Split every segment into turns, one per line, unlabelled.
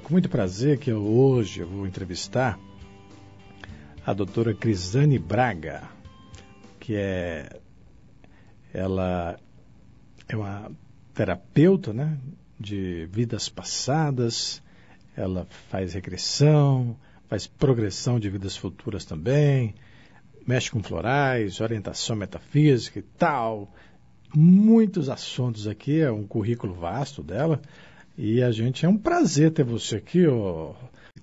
com muito prazer que hoje eu vou entrevistar a doutora Crisane Braga, que ela é uma terapeuta, né, de vidas passadas, ela faz regressão, faz progressão de vidas futuras também, mexe com florais, orientação metafísica e tal, muitos assuntos aqui, é um currículo vasto dela, e é um prazer ter você aqui,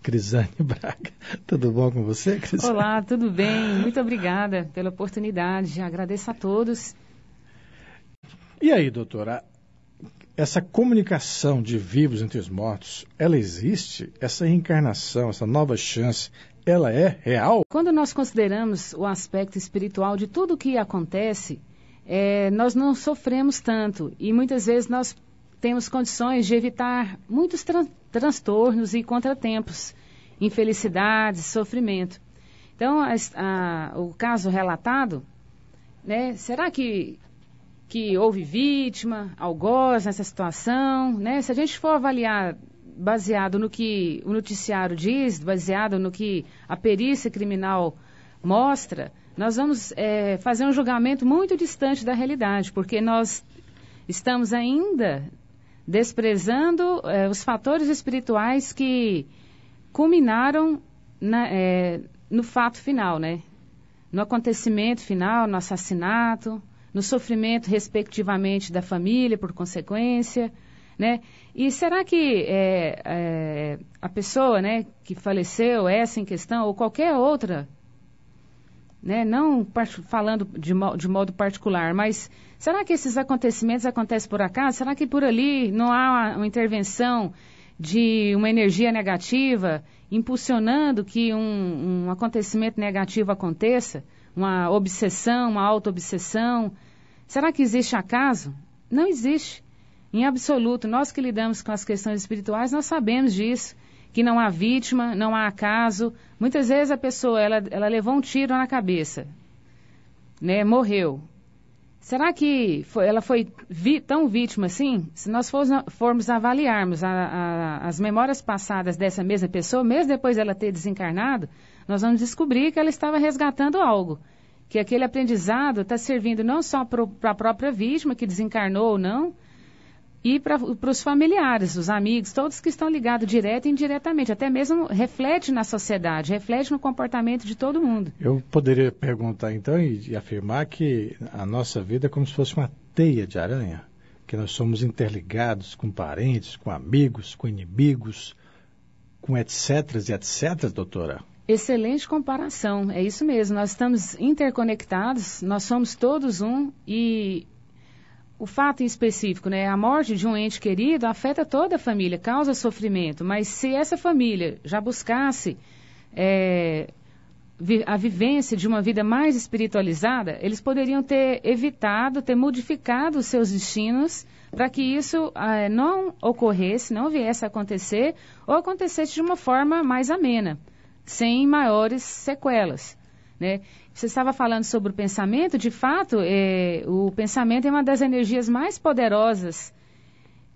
Crisane Braga. Tudo bom com você, Crisane?
Olá, tudo bem? Muito obrigada pela oportunidade. Agradeço a todos.
E aí, doutora, essa comunicação de vivos entre os mortos, ela existe? Essa reencarnação, essa nova chance, ela é real?
Quando nós consideramos o aspecto espiritual de tudo o que acontece, nós não sofremos tanto e muitas vezes nós temos condições de evitar muitos transtornos e contratempos, infelicidades, sofrimento. Então, o caso relatado, né, será que houve vítima, algoz nessa situação? Né? Se a gente for avaliar baseado no que o noticiário diz, baseado no que a perícia criminal mostra, nós vamos fazer um julgamento muito distante da realidade, porque nós estamos ainda desprezando os fatores espirituais que culminaram no fato final, né? No acontecimento final, no assassinato, no sofrimento, respectivamente, da família, por consequência, né? E será que a pessoa, né, que faleceu, essa em questão, ou qualquer outra, né, não falando de modo particular, mas será que esses acontecimentos acontecem por acaso? Será que por ali não há uma intervenção de uma energia negativa impulsionando que um acontecimento negativo aconteça? Uma obsessão, uma auto-obsessão? Será que existe acaso? Não existe. Em absoluto. Nós que lidamos com as questões espirituais, nós sabemos disso. Que não há vítima, não há acaso. Muitas vezes a pessoa, ela levou um tiro na cabeça, né, morreu. Será que ela foi tão vítima assim? Se nós formos avaliarmos as memórias passadas dessa mesma pessoa, mesmo depois dela ter desencarnado, nós vamos descobrir que ela estava resgatando algo. Que aquele aprendizado está servindo não só para a própria vítima, que desencarnou ou não, e para os familiares, os amigos, todos que estão ligados direto e indiretamente, até mesmo reflete na sociedade, reflete no comportamento de todo mundo.
Eu poderia perguntar então e afirmar que a nossa vida é como se fosse uma teia de aranha, que nós somos interligados com parentes, com amigos, com inimigos, com etc e etc, doutora?
Excelente comparação, é isso mesmo, nós estamos interconectados, nós somos todos um e o fato em específico, né, a morte de um ente querido afeta toda a família, causa sofrimento, mas se essa família já buscasse a vivência de uma vida mais espiritualizada, eles poderiam ter evitado, ter modificado os seus destinos para que isso não ocorresse, não viesse a acontecer, ou acontecesse de uma forma mais amena, sem maiores sequelas, né? Você estava falando sobre o pensamento, de fato, o pensamento é uma das energias mais poderosas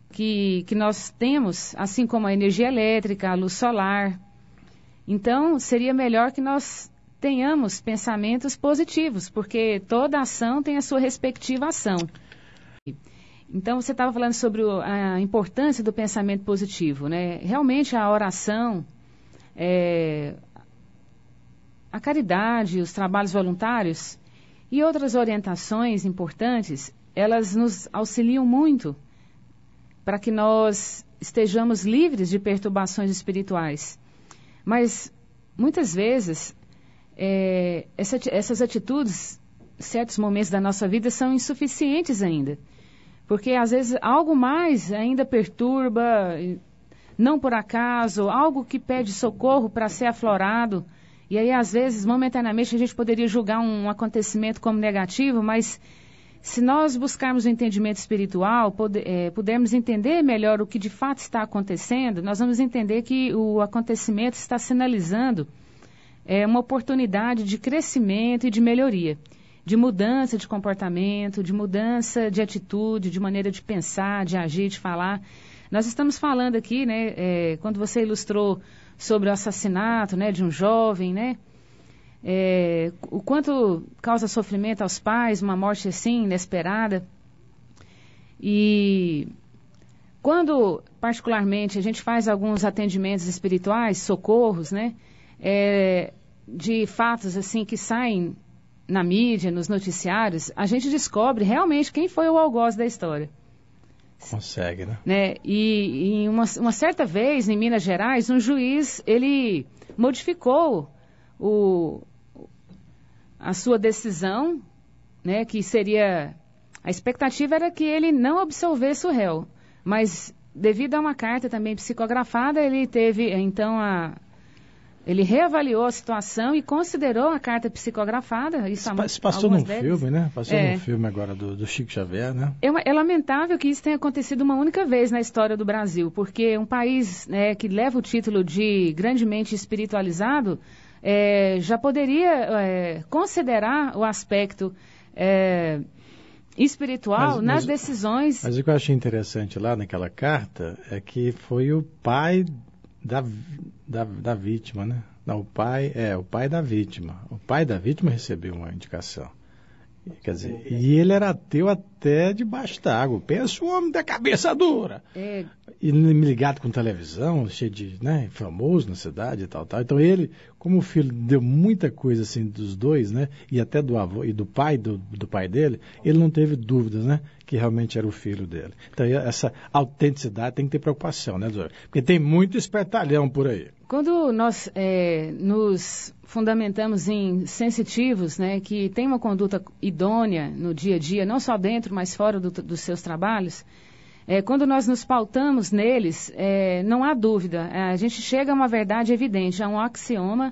que nós temos, assim como a energia elétrica, a luz solar. Então, seria melhor que nós tenhamos pensamentos positivos, porque toda ação tem a sua respectiva ação. Então, você estava falando sobre a importância do pensamento positivo, né? Realmente, a oração, a caridade, os trabalhos voluntários e outras orientações importantes, elas nos auxiliam muito para que nós estejamos livres de perturbações espirituais. Mas, muitas vezes, essas atitudes, em certos momentos da nossa vida, são insuficientes ainda. Porque, às vezes, algo mais ainda perturba, não por acaso, algo que pede socorro para ser aflorado. E aí, às vezes, momentaneamente, a gente poderia julgar um acontecimento como negativo, mas se nós buscarmos o entendimento espiritual, pudermos entender melhor o que de fato está acontecendo, nós vamos entender que o acontecimento está sinalizando uma oportunidade de crescimento e de melhoria, de mudança de comportamento, de mudança de atitude, de maneira de pensar, de agir, de falar. Nós estamos falando aqui, né, quando você ilustrou sobre o assassinato, né, de um jovem, né, o quanto causa sofrimento aos pais, uma morte assim, inesperada. E quando, particularmente, a gente faz alguns atendimentos espirituais, socorros, né, de fatos assim que saem na mídia, nos noticiários, a gente descobre realmente quem foi o algoz da história.
Consegue, né?
E uma certa vez, em Minas Gerais, um juiz, ele modificou a sua decisão, né, que seria... A expectativa era que ele não absolvesse o réu, mas devido a uma carta também psicografada, ele teve, então, ele reavaliou a situação e considerou a carta psicografada. Isso
passou num filme, né? Passou num filme agora do Chico Xavier, né?
É lamentável que isso tenha acontecido uma única vez na história do Brasil, porque um país, né, que leva o título de grandemente espiritualizado já poderia considerar o aspecto espiritual nas decisões.
Mas o que eu achei interessante lá naquela carta é que foi o pai da vítima, né? Não, o pai da vítima. O pai da vítima recebeu uma indicação. Quer dizer, e ele era ateu até debaixo d'água. Pensa o homem da cabeça dura. E ligado com televisão, cheio de, né, famoso na cidade e tal. Então ele, como o filho deu muita coisa assim dos dois, né, e até do avô e do pai dele, ele não teve dúvidas, né, que realmente era o filho dele. Então essa autenticidade tem que ter preocupação, né, doutor? Porque tem muito espertalhão por aí.
Quando nós nos fundamentamos em sensitivos, né, que têm uma conduta idônea no dia a dia, não só dentro, mas fora dos seus trabalhos, quando nós nos pautamos neles, não há dúvida, a gente chega a uma verdade evidente, a um axioma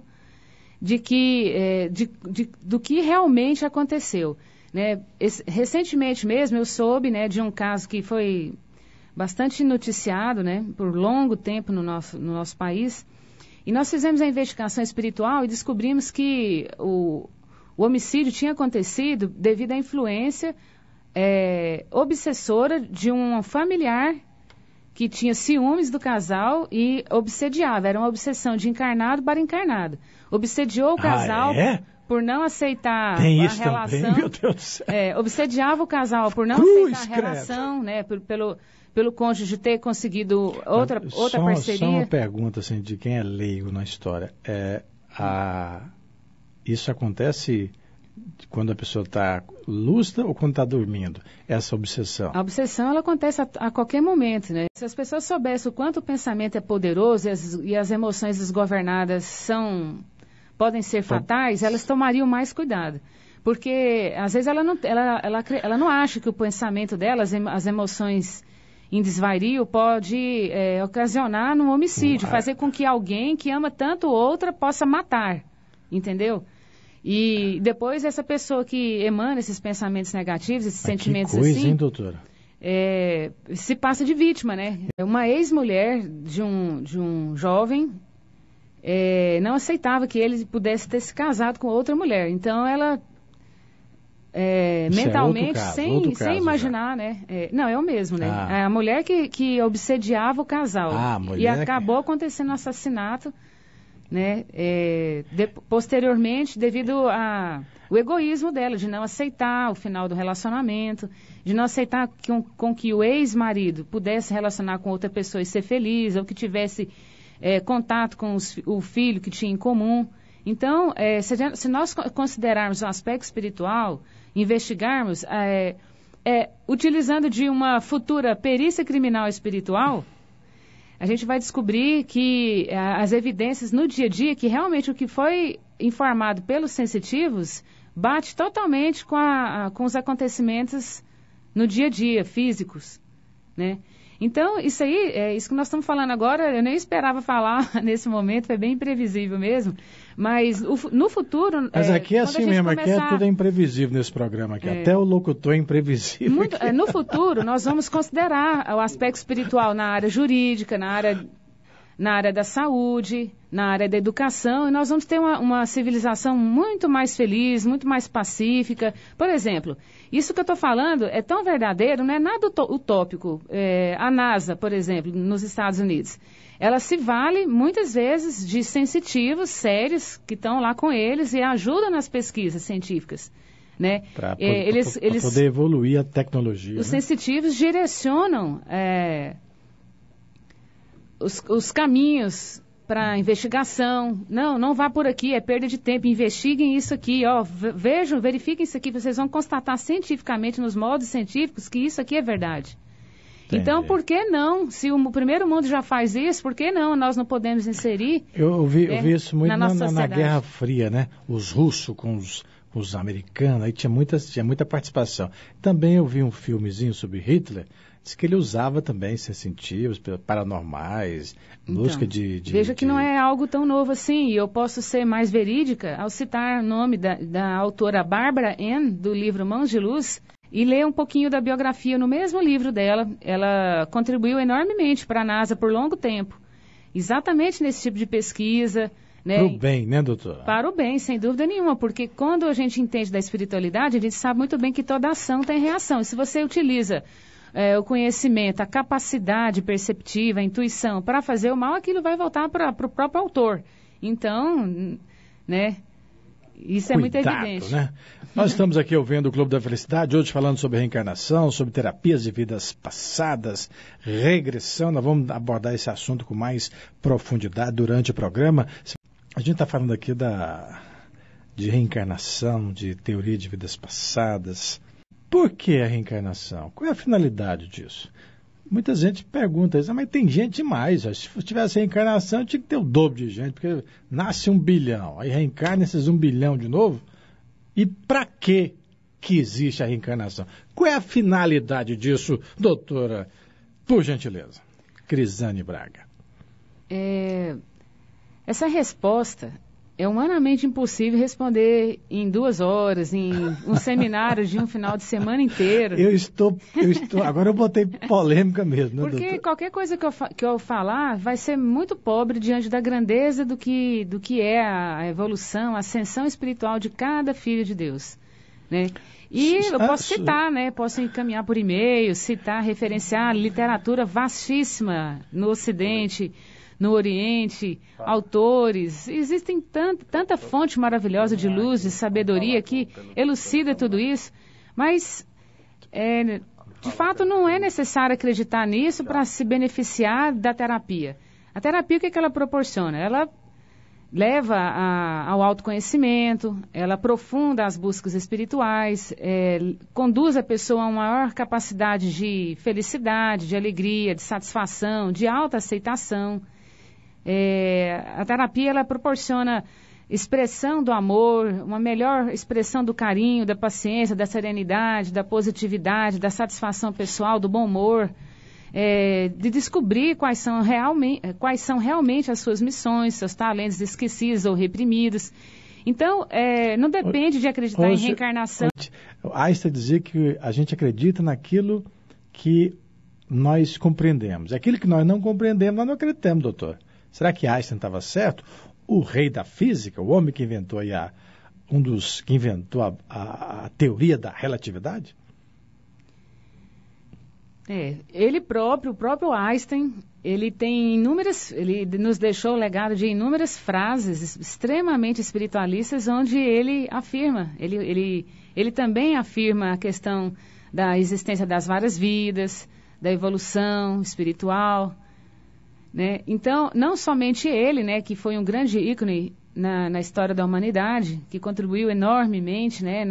de que, do que realmente aconteceu. Né? Recentemente mesmo eu soube, né, de um caso que foi bastante noticiado, né, por longo tempo no nosso país, e nós fizemos a investigação espiritual e descobrimos que o homicídio tinha acontecido devido à influência obsessora de um familiar que tinha ciúmes do casal e obsediava. Era uma obsessão de encarnado para encarnado. Obsediou o casal por não aceitar
Tem
a
isso
relação.
Também, meu Deus do céu.
Obsediava o casal por não aceitar a relação, né, pelo cônjuge ter conseguido outra parceria.
Só uma pergunta assim, de quem é leigo na história. Isso acontece quando a pessoa está lúcida ou quando está dormindo? Essa obsessão?
A obsessão ela acontece a qualquer momento, né? Se as pessoas soubessem o quanto o pensamento é poderoso e as emoções desgovernadas podem ser fatais, elas tomariam mais cuidado. Porque às vezes ela não acha que o pensamento dela, as emoções em desvario pode ocasionar um homicídio, fazer com que alguém que ama tanto outra possa matar, entendeu? E depois essa pessoa que emana esses pensamentos negativos, esses sentimentos
que coisa,
assim,
hein, doutora?
Se passa de vítima, né? Uma ex-mulher de um jovem não aceitava que ele pudesse ter se casado com outra mulher, então ela mentalmente, sem imaginar, né? Não, é o mesmo, né? A mulher que obsediava o casal. E acabou acontecendo um assassinato, né? Posteriormente, devido ao egoísmo dela, de não aceitar o final do relacionamento, de não aceitar com que o ex-marido pudesse relacionar com outra pessoa e ser feliz, ou que tivesse contato com o filho que tinha em comum. Então, se nós considerarmos o aspecto espiritual, investigarmos, utilizando de uma futura perícia criminal espiritual, a gente vai descobrir que as evidências no dia a dia, que realmente o que foi informado pelos sensitivos, bate totalmente com os acontecimentos no dia a dia, físicos, né? Então, isso que nós estamos falando agora, eu nem esperava falar nesse momento, foi bem imprevisível mesmo, mas no futuro...
Mas aqui é assim mesmo, aqui tudo é imprevisível nesse programa aqui, até o locutor é imprevisível.
No futuro, nós vamos considerar o aspecto espiritual na área jurídica, na área na área da saúde, na área da educação, e nós vamos ter uma civilização muito mais feliz, muito mais pacífica. Por exemplo, isso que eu estou falando é tão verdadeiro, não é nada utópico. A NASA, por exemplo, nos Estados Unidos, ela se vale muitas vezes de sensitivos sérios que estão lá com eles e ajudam nas pesquisas científicas. Né?
Para poder evoluir a tecnologia.
Os sensitivos direcionam os caminhos para investigação. Não vá por aqui, é perda de tempo. Investiguem isso aqui, verifiquem isso aqui. Vocês vão constatar cientificamente, nos modos científicos, que isso aqui é verdade. Entendi. Então, por que não? Se o primeiro mundo já faz isso, por que não? Nós não podemos inserir.
Eu vi isso muito na Guerra Fria, né? Os russos com os americanos, aí tinha muita participação. Também eu vi um filmezinho sobre Hitler. Diz que ele usava também sensitivos, paranormais, busca de...
Veja que não é algo tão novo assim, e eu posso ser mais verídica ao citar o nome da autora Barbara Ann, do livro Mãos de Luz, e ler um pouquinho da biografia no mesmo livro dela. Ela contribuiu enormemente para a NASA por longo tempo, exatamente nesse tipo de pesquisa. Né?
Para o bem, né, doutora?
Para o bem, sem dúvida nenhuma, porque quando a gente entende da espiritualidade, a gente sabe muito bem que toda ação tem reação, e se você utiliza... o conhecimento, a capacidade perceptiva, a intuição para fazer o mal, aquilo vai voltar para o próprio autor. Então, né, isso é muito evidente.
Né? Nós estamos aqui ouvindo o Clube da Felicidade, hoje falando sobre reencarnação, sobre terapias de vidas passadas, regressão. Nós vamos abordar esse assunto com mais profundidade durante o programa. A gente está falando aqui de reencarnação, de teoria de vidas passadas. Por que a reencarnação? Qual é a finalidade disso? Muita gente pergunta isso, mas tem gente demais. Se tivesse reencarnação, tinha que ter o dobro de gente, porque nasce 1 bilhão, aí reencarna esses 1 bilhão de novo. E para que existe a reencarnação? Qual é a finalidade disso, doutora? Por gentileza. Crisane Braga.
Essa resposta... é humanamente impossível responder em 2 horas, em um seminário de um final de semana inteiro.
Eu estou agora eu botei polêmica mesmo, né,
porque
doutor?
Qualquer coisa que eu falar vai ser muito pobre diante da grandeza do que é a evolução, a ascensão espiritual de cada filho de Deus. Né? E eu posso citar, né? Posso encaminhar por e-mail, citar, referenciar literatura vastíssima no Ocidente, no Oriente, autores, existem tanta fonte maravilhosa de luz, de sabedoria que elucida tudo isso, mas de fato não é necessário acreditar nisso para se beneficiar da terapia. A terapia, o que ela proporciona? Ela leva ao autoconhecimento, ela aprofunda as buscas espirituais, conduz a pessoa a uma maior capacidade de felicidade, de alegria, de satisfação, de autoaceitação. A terapia ela proporciona expressão do amor, uma melhor expressão do carinho, da paciência, da serenidade, da positividade, da satisfação pessoal, do bom humor, de descobrir quais são realmente as suas missões, seus talentos esquecidos ou reprimidos. Então, não depende de acreditar em reencarnação.
Einstein dizia que a gente acredita naquilo que nós compreendemos. Aquilo que nós não compreendemos, nós não acreditamos, doutor. Será que Einstein estava certo? O rei da física, o homem que inventou que inventou a teoria da relatividade?
Ele próprio, o próprio Einstein, ele nos deixou o legado de inúmeras frases extremamente espiritualistas, onde ele afirma, ele também afirma a questão da existência das várias vidas, da evolução espiritual. Né? Então, não somente ele, né, que foi um grande ícone na história da humanidade, que contribuiu enormemente, né,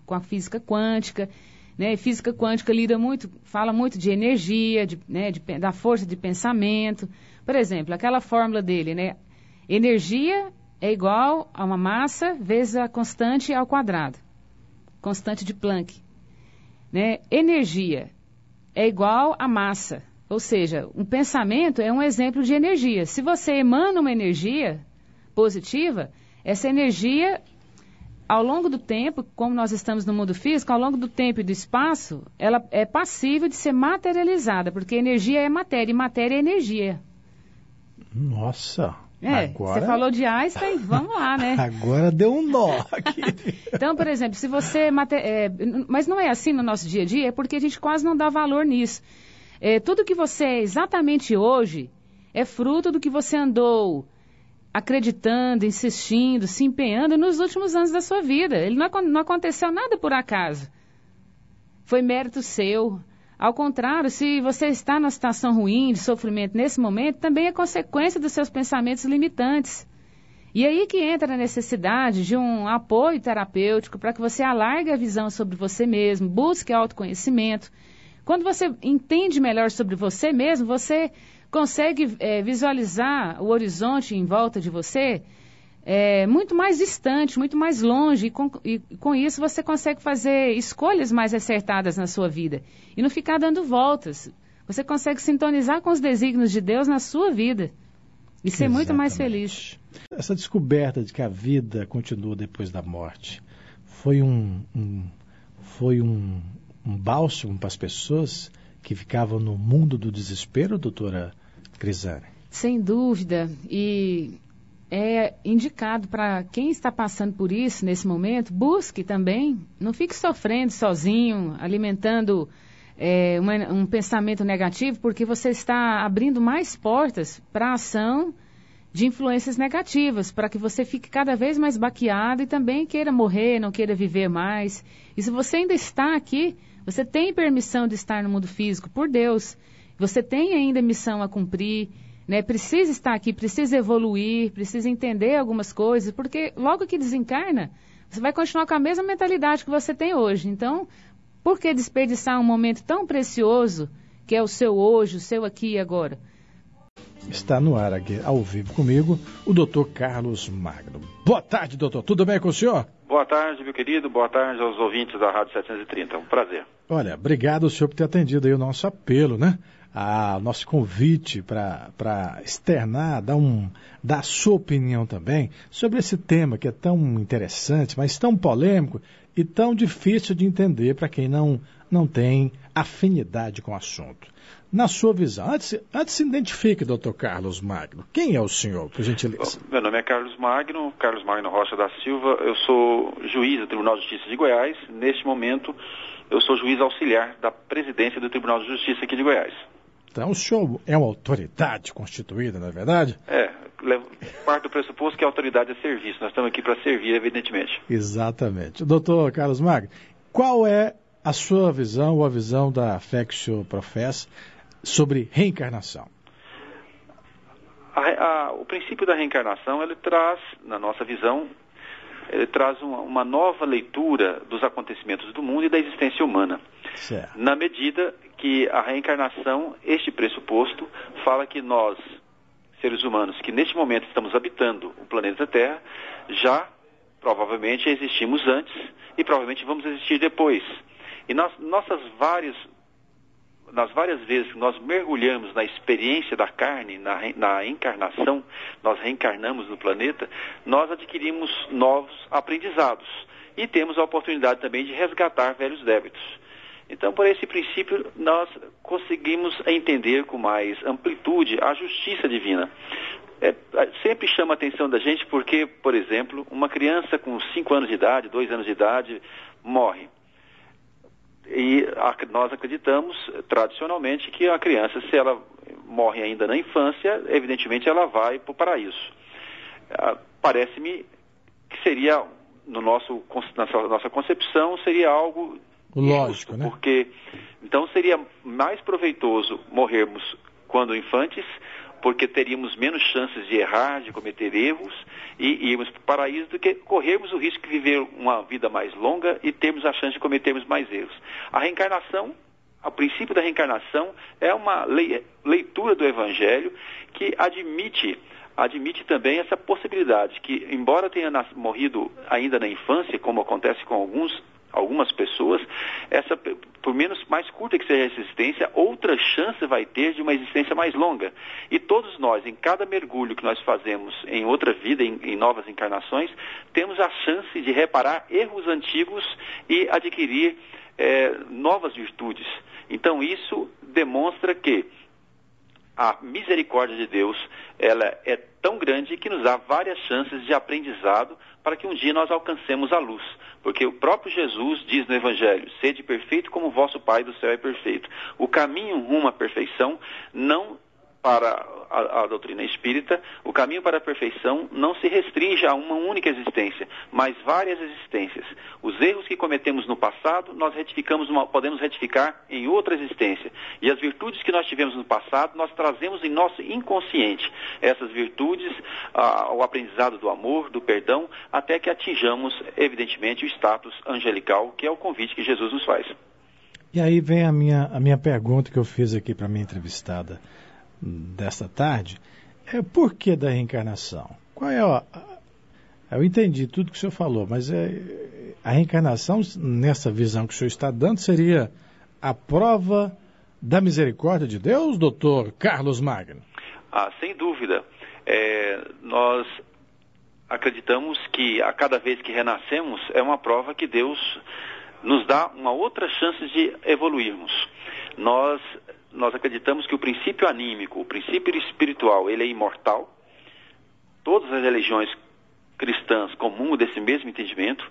com a física quântica. Né? Física quântica fala muito de energia, da força de pensamento. Por exemplo, aquela fórmula dele, né? Energia é igual a uma massa vezes a constante ao quadrado. Constante de Planck. Né? Energia é igual a massa. Ou seja, um pensamento é um exemplo de energia. Se você emana uma energia positiva, essa energia, ao longo do tempo, como nós estamos no mundo físico, ao longo do tempo e do espaço, ela é passível de ser materializada, porque energia é matéria, e matéria é energia.
Nossa!
Você falou de Einstein, vamos lá, né?
Agora deu um nó aqui.
Então, por exemplo, se você... mas não é assim no nosso dia a dia, é porque a gente quase não dá valor nisso. Tudo que você é exatamente hoje é fruto do que você andou acreditando, insistindo, se empenhando nos últimos anos da sua vida. Ele não aconteceu nada por acaso. Foi mérito seu. Ao contrário, se você está numa situação ruim, de sofrimento nesse momento, também é consequência dos seus pensamentos limitantes. E aí que entra a necessidade de um apoio terapêutico para que você alargue a visão sobre você mesmo, busque autoconhecimento. Quando você entende melhor sobre você mesmo, você consegue visualizar o horizonte em volta de você muito mais distante, muito mais longe, e com isso você consegue fazer escolhas mais acertadas na sua vida e não ficar dando voltas. Você consegue sintonizar com os desígnios de Deus na sua vida e ser muito mais feliz.
Essa descoberta de que a vida continua depois da morte foi um bálsamo para as pessoas que ficavam no mundo do desespero, doutora Crisane?
Sem dúvida, e é indicado para quem está passando por isso nesse momento, busque também, não fique sofrendo sozinho, alimentando um pensamento negativo, porque você está abrindo mais portas para a ação de influências negativas, para que você fique cada vez mais baqueado e também queira morrer, não queira viver mais. E se você ainda está aqui, você tem permissão de estar no mundo físico por Deus, você tem ainda missão a cumprir, né? Precisa estar aqui, precisa evoluir, precisa entender algumas coisas, porque logo que desencarna, você vai continuar com a mesma mentalidade que você tem hoje. Então, por que desperdiçar um momento tão precioso, que é o seu hoje, o seu aqui e agora?
Está no ar aqui, ao vivo comigo, o doutor Carlos Magno. Boa tarde, doutor. Tudo bem com o senhor?
Boa tarde, meu querido. Boa tarde aos ouvintes da Rádio 730. É um prazer.
Olha, obrigado ao senhor por ter atendido aí o nosso apelo, né? O nosso convite para externar, dar a sua opinião também sobre esse tema que é tão interessante, mas tão polêmico e tão difícil de entender para quem não tem afinidade com o assunto. Na sua visão, antes se identifique, doutor Carlos Magno. Quem é o senhor, por gentileza?
Meu nome é Carlos Magno Rocha da Silva. Eu sou juiz do Tribunal de Justiça de Goiás. Neste momento, eu sou juiz auxiliar da presidência do Tribunal de Justiça aqui de Goiás.
Então, o senhor é uma autoridade constituída, não é verdade?
Parte do pressuposto que a autoridade é serviço. Nós estamos aqui para servir, evidentemente.
Exatamente. Doutor Carlos Magno, qual é a sua visão ou a visão da fé que o senhor professa sobre reencarnação?
O princípio da reencarnação, ele traz, na nossa visão, ele traz uma nova leitura dos acontecimentos do mundo e da existência humana.
Certo.
Na medida que a reencarnação, este pressuposto, fala que nós, seres humanos, que neste momento estamos habitando o planeta Terra, já provavelmente existimos antes e provavelmente vamos existir depois. E nas várias vezes que nós mergulhamos na experiência da carne, na encarnação, nós reencarnamos no planeta, nós adquirimos novos aprendizados e temos a oportunidade também de resgatar velhos débitos. Então, por esse princípio, nós conseguimos entender com mais amplitude a justiça divina. Sempre chama a atenção da gente porque, por exemplo, uma criança com 5 anos de idade, 2 anos de idade, morre. E nós acreditamos, tradicionalmente, que a criança, se ela morre ainda na infância, evidentemente ela vai para o paraíso. Parece-me que seria, na nossa concepção, seria algo
lógico,
justo,
né?
Porque então seria mais proveitoso morrermos quando infantes, porque teríamos menos chances de errar, de cometer erros e irmos para o paraíso, do que corrermos o risco de viver uma vida mais longa e termos a chance de cometermos mais erros. A reencarnação, o princípio da reencarnação é uma leitura do Evangelho que admite também essa possibilidade que, embora tenha morrido ainda na infância, como acontece com algumas pessoas, por menos mais curta que seja a existência, outra chance vai ter de uma existência mais longa. E todos nós, em cada mergulho que nós fazemos em outra vida, em novas encarnações, temos a chance de reparar erros antigos e adquirir novas virtudes. Então isso demonstra que a misericórdia de Deus, ela é tão grande que nos dá várias chances de aprendizado para que um dia nós alcancemos a luz. Porque o próprio Jesus diz no Evangelho, sede perfeito como o vosso Pai do céu é perfeito. O caminho rumo à perfeição não para a doutrina espírita, o caminho para a perfeição não se restringe a uma única existência, mas várias existências. Os erros que cometemos no passado, nós podemos retificar em outra existência. E as virtudes que nós tivemos no passado, nós trazemos em nosso inconsciente essas virtudes, o aprendizado do amor, do perdão, até que atinjamos, evidentemente, o status angelical, que é o convite que Jesus nos faz.
E aí vem a minha pergunta que eu fiz aqui para a minha entrevistada desta tarde, é o porquê da reencarnação? Qual é eu entendi tudo que o senhor falou, mas a reencarnação, nessa visão que o senhor está dando, seria a prova da misericórdia de Deus, doutor Carlos Magno?
Sem dúvida. Nós acreditamos que a cada vez que renascemos é uma prova que Deus nos dá uma outra chance de evoluirmos. Nós acreditamos que o princípio anímico, o princípio espiritual, ele é imortal. Todas as religiões cristãs comungam desse mesmo entendimento.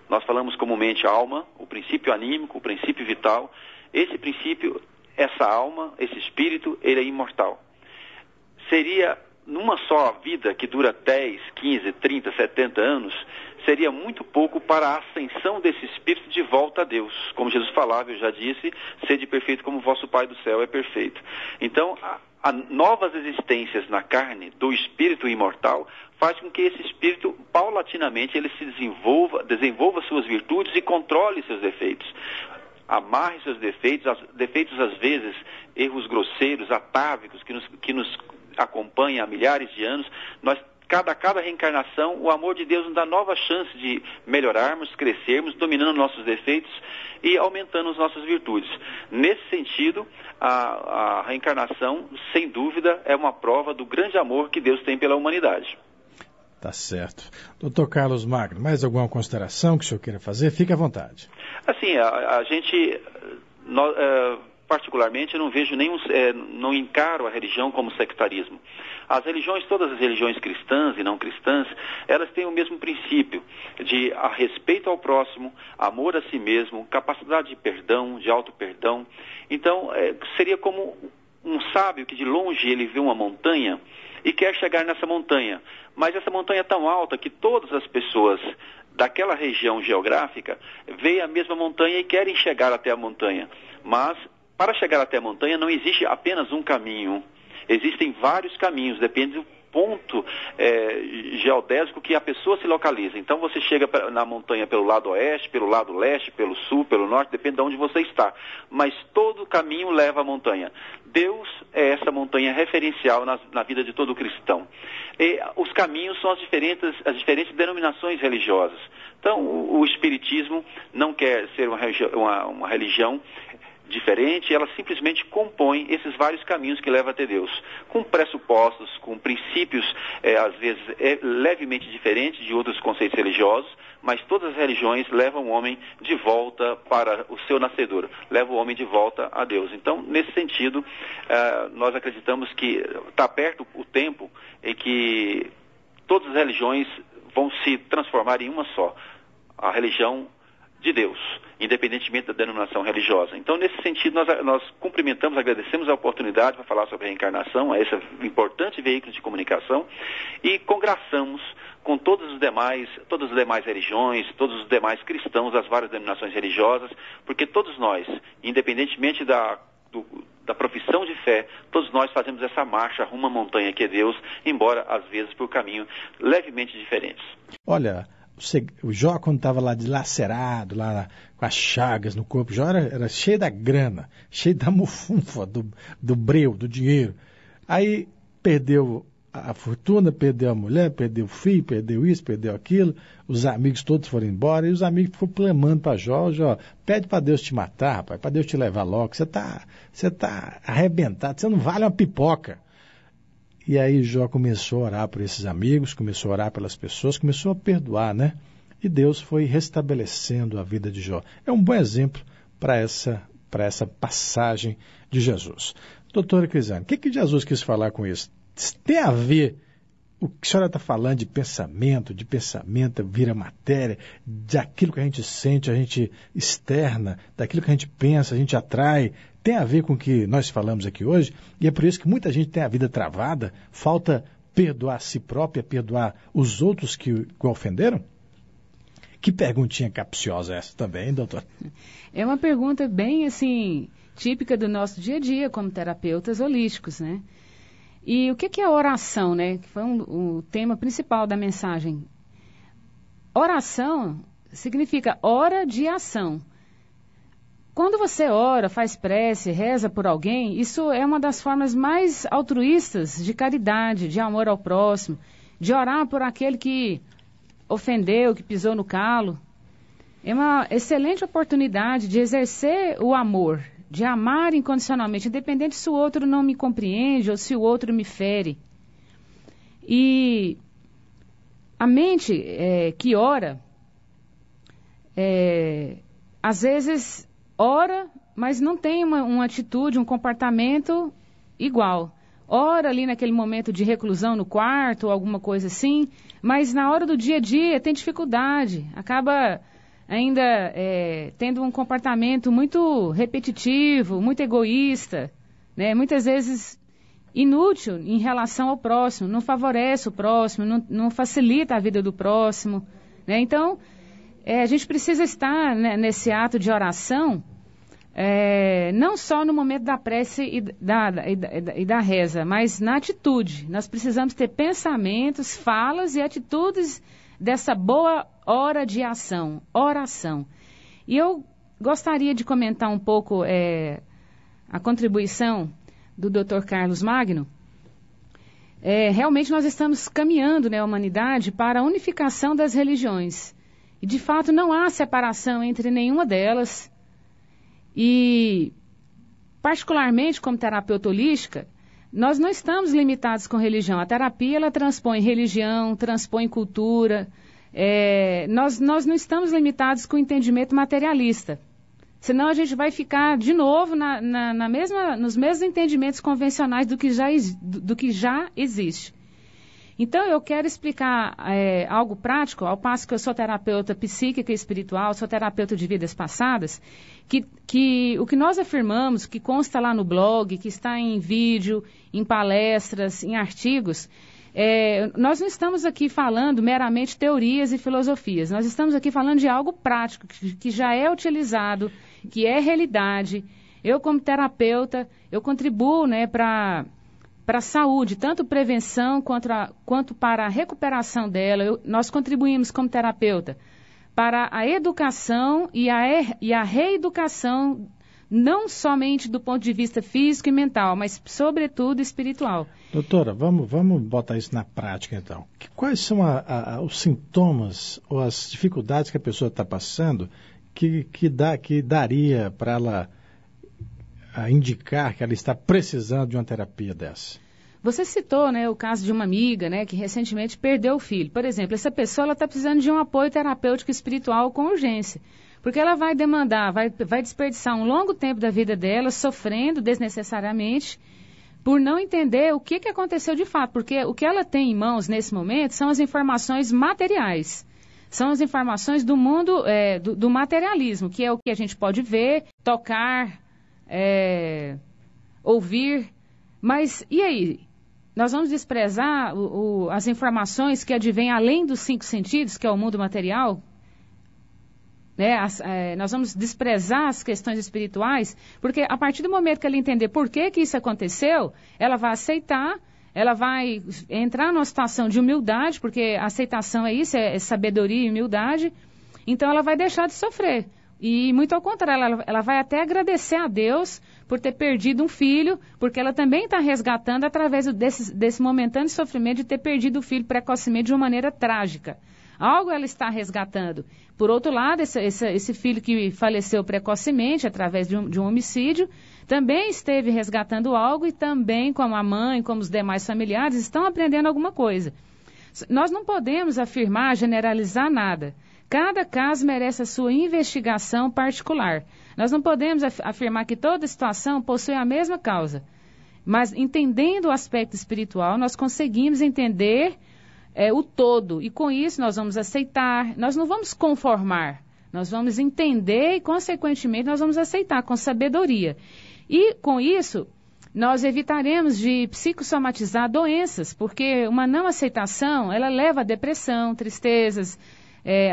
Nós falamos comumente alma, o princípio anímico, o princípio vital. Esse princípio, essa alma, esse espírito, ele é imortal. Seria numa só vida que dura 10, 15, 30, 70 anos, seria muito pouco para a ascensão desse espírito de volta a Deus. Como Jesus falava, eu já disse, sede perfeito como o vosso Pai do céu é perfeito. Então, novas existências na carne do espírito imortal faz com que esse espírito, paulatinamente, ele se desenvolva suas virtudes e controle seus defeitos. Amarre seus defeitos às vezes, erros grosseiros, atávicos, que nos acompanham há milhares de anos. Cada reencarnação, o amor de Deus nos dá nova chance de melhorarmos, crescermos, dominando nossos defeitos e aumentando as nossas virtudes. Nesse sentido, a reencarnação, sem dúvida, é uma prova do grande amor que Deus tem pela humanidade.
Tá certo. Doutor Carlos Magno, mais alguma consideração que o senhor queira fazer? Fique à vontade.
Assim, a gente... particularmente, eu não vejo não encaro a religião como sectarismo. Todas as religiões cristãs e não cristãs, elas têm o mesmo princípio de respeito ao próximo, amor a si mesmo, capacidade de perdão, de auto-perdão. Então, seria como um sábio que de longe ele vê uma montanha e quer chegar nessa montanha. Mas essa montanha é tão alta que todas as pessoas daquela região geográfica veem a mesma montanha e querem chegar até a montanha. Mas para chegar até a montanha não existe apenas um caminho, existem vários caminhos, depende do ponto geodésico que a pessoa se localiza. Então você chega na montanha pelo lado oeste, pelo lado leste, pelo sul, pelo norte, depende de onde você está. Mas todo caminho leva à montanha. Deus é essa montanha referencial na vida de todo cristão. E os caminhos são as diferentes denominações religiosas. Então o Espiritismo não quer ser uma religião diferente, ela simplesmente compõe esses vários caminhos que levam até Deus, com pressupostos, com princípios, às vezes, levemente diferentes de outros conceitos religiosos, mas todas as religiões levam o homem de volta para o seu nascedor, levam o homem de volta a Deus. Então, nesse sentido, nós acreditamos que está perto o tempo em que todas as religiões vão se transformar em uma só, a religião de Deus, independentemente da denominação religiosa. Então, nesse sentido, nós cumprimentamos, agradecemos a oportunidade para falar sobre a reencarnação, a esse importante veículo de comunicação, e congraçamos com todas as demais religiões, todos os demais cristãos das várias denominações religiosas, porque todos nós, independentemente da profissão de fé, todos nós fazemos essa marcha rumo à montanha que é Deus, embora às vezes por caminhos levemente diferentes.
Olha, o Jó, quando estava lá dilacerado, lá com as chagas no corpo, Jó era cheio da grana, cheio da mufunfa, do breu, do dinheiro. Aí perdeu a fortuna, perdeu a mulher, perdeu o filho, perdeu isso, perdeu aquilo, os amigos todos foram embora, e os amigos foram clamando para Jó, pede para Deus te matar, rapaz, para Deus te levar logo, você tá arrebentado, você não vale uma pipoca. E aí Jó começou a orar por esses amigos, começou a orar pelas pessoas, começou a perdoar, né? E Deus foi restabelecendo a vida de Jó. É um bom exemplo para essa passagem de Jesus. Doutora Crisane, o que Jesus quis falar com isso? Tem a ver o que a senhora está falando de pensamento vira matéria, daquilo que a gente sente, a gente externa, daquilo que a gente pensa, a gente atrai, tem a ver com o que nós falamos aqui hoje, e é por isso que muita gente tem a vida travada, falta perdoar a si própria, perdoar os outros que o ofenderam? Que perguntinha capciosa essa também, hein, doutor?
É uma pergunta bem, assim, típica do nosso dia a dia como terapeutas holísticos, né? E o que é oração, né? Que foi o tema principal da mensagem. Oração significa hora de ação. Quando você ora, faz prece, reza por alguém, isso é uma das formas mais altruístas de caridade, de amor ao próximo, de orar por aquele que ofendeu, que pisou no calo. É uma excelente oportunidade de exercer o amor, de amar incondicionalmente, independente se o outro não me compreende ou se o outro me fere. E a mente que ora, às vezes ora, mas não tem uma atitude, um comportamento igual. Ora ali naquele momento de reclusão no quarto ou alguma coisa assim, mas na hora do dia a dia tem dificuldade, acaba ainda tendo um comportamento muito repetitivo, muito egoísta, né? Muitas vezes inútil em relação ao próximo, não favorece o próximo, não facilita a vida do próximo, né? Então, a gente precisa estar, né, nesse ato de oração, não só no momento da prece e da reza, mas na atitude. Nós precisamos ter pensamentos, falas e atitudes dessa boa hora de ação, oração. E eu gostaria de comentar um pouco a contribuição do Dr. Carlos Magno. Realmente nós estamos caminhando, né, a humanidade para a unificação das religiões. E, de fato, não há separação entre nenhuma delas. E, particularmente como terapeuta holística, nós não estamos limitados com religião. A terapia, ela transpõe religião, transpõe cultura. Nós não estamos limitados com o entendimento materialista. Senão a gente vai ficar, de novo, nos mesmos entendimentos convencionais do que já existe. Então, eu quero explicar algo prático, ao passo que eu sou terapeuta psíquica e espiritual, sou terapeuta de vidas passadas, que o que nós afirmamos, que consta lá no blog, que está em vídeo, em palestras, em artigos, nós não estamos aqui falando meramente teorias e filosofias, nós estamos aqui falando de algo prático, que já é utilizado, que é realidade. Eu, como terapeuta, eu contribuo, né, para a saúde, tanto prevenção quanto para a recuperação dela. Nós contribuímos como terapeuta para a educação e a reeducação, não somente do ponto de vista físico e mental, mas sobretudo espiritual.
Doutora, vamos botar isso na prática então. Quais são os sintomas ou as dificuldades que a pessoa está passando que daria para ela indicar que ela está precisando de uma terapia dessa?
Você citou, né, o caso de uma amiga, né, que recentemente perdeu o filho. Por exemplo, essa pessoa está precisando de um apoio terapêutico espiritual com urgência. Porque ela vai demandar, vai desperdiçar um longo tempo da vida dela sofrendo desnecessariamente por não entender o que aconteceu de fato. Porque o que ela tem em mãos nesse momento são as informações materiais. São as informações do mundo do materialismo, que é o que a gente pode ver, tocar, ouvir. Mas e aí? Nós vamos desprezar as informações que advêm além dos 5 sentidos, que é o mundo material? Nós vamos desprezar as questões espirituais? Porque a partir do momento que ela entender por que isso aconteceu, ela vai aceitar, ela vai entrar numa situação de humildade, porque a aceitação é isso, é sabedoria e humildade. Então ela vai deixar de sofrer. E muito ao contrário, ela vai até agradecer a Deus por ter perdido um filho, porque ela também está resgatando através desse momentâneo sofrimento de ter perdido o filho precocemente de uma maneira trágica. Algo ela está resgatando. Por outro lado, esse filho que faleceu precocemente através de um homicídio, também esteve resgatando algo e também, como a mãe, como os demais familiares, estão aprendendo alguma coisa. Nós não podemos afirmar, generalizar nada. Cada caso merece a sua investigação particular. Nós não podemos afirmar que toda situação possui a mesma causa. Mas entendendo o aspecto espiritual, nós conseguimos entender o todo. E com isso nós vamos aceitar, nós não vamos conformar, nós vamos entender e, consequentemente, nós vamos aceitar com sabedoria. E com isso, nós evitaremos de psicossomatizar doenças, porque uma não aceitação, ela leva a depressão, tristezas,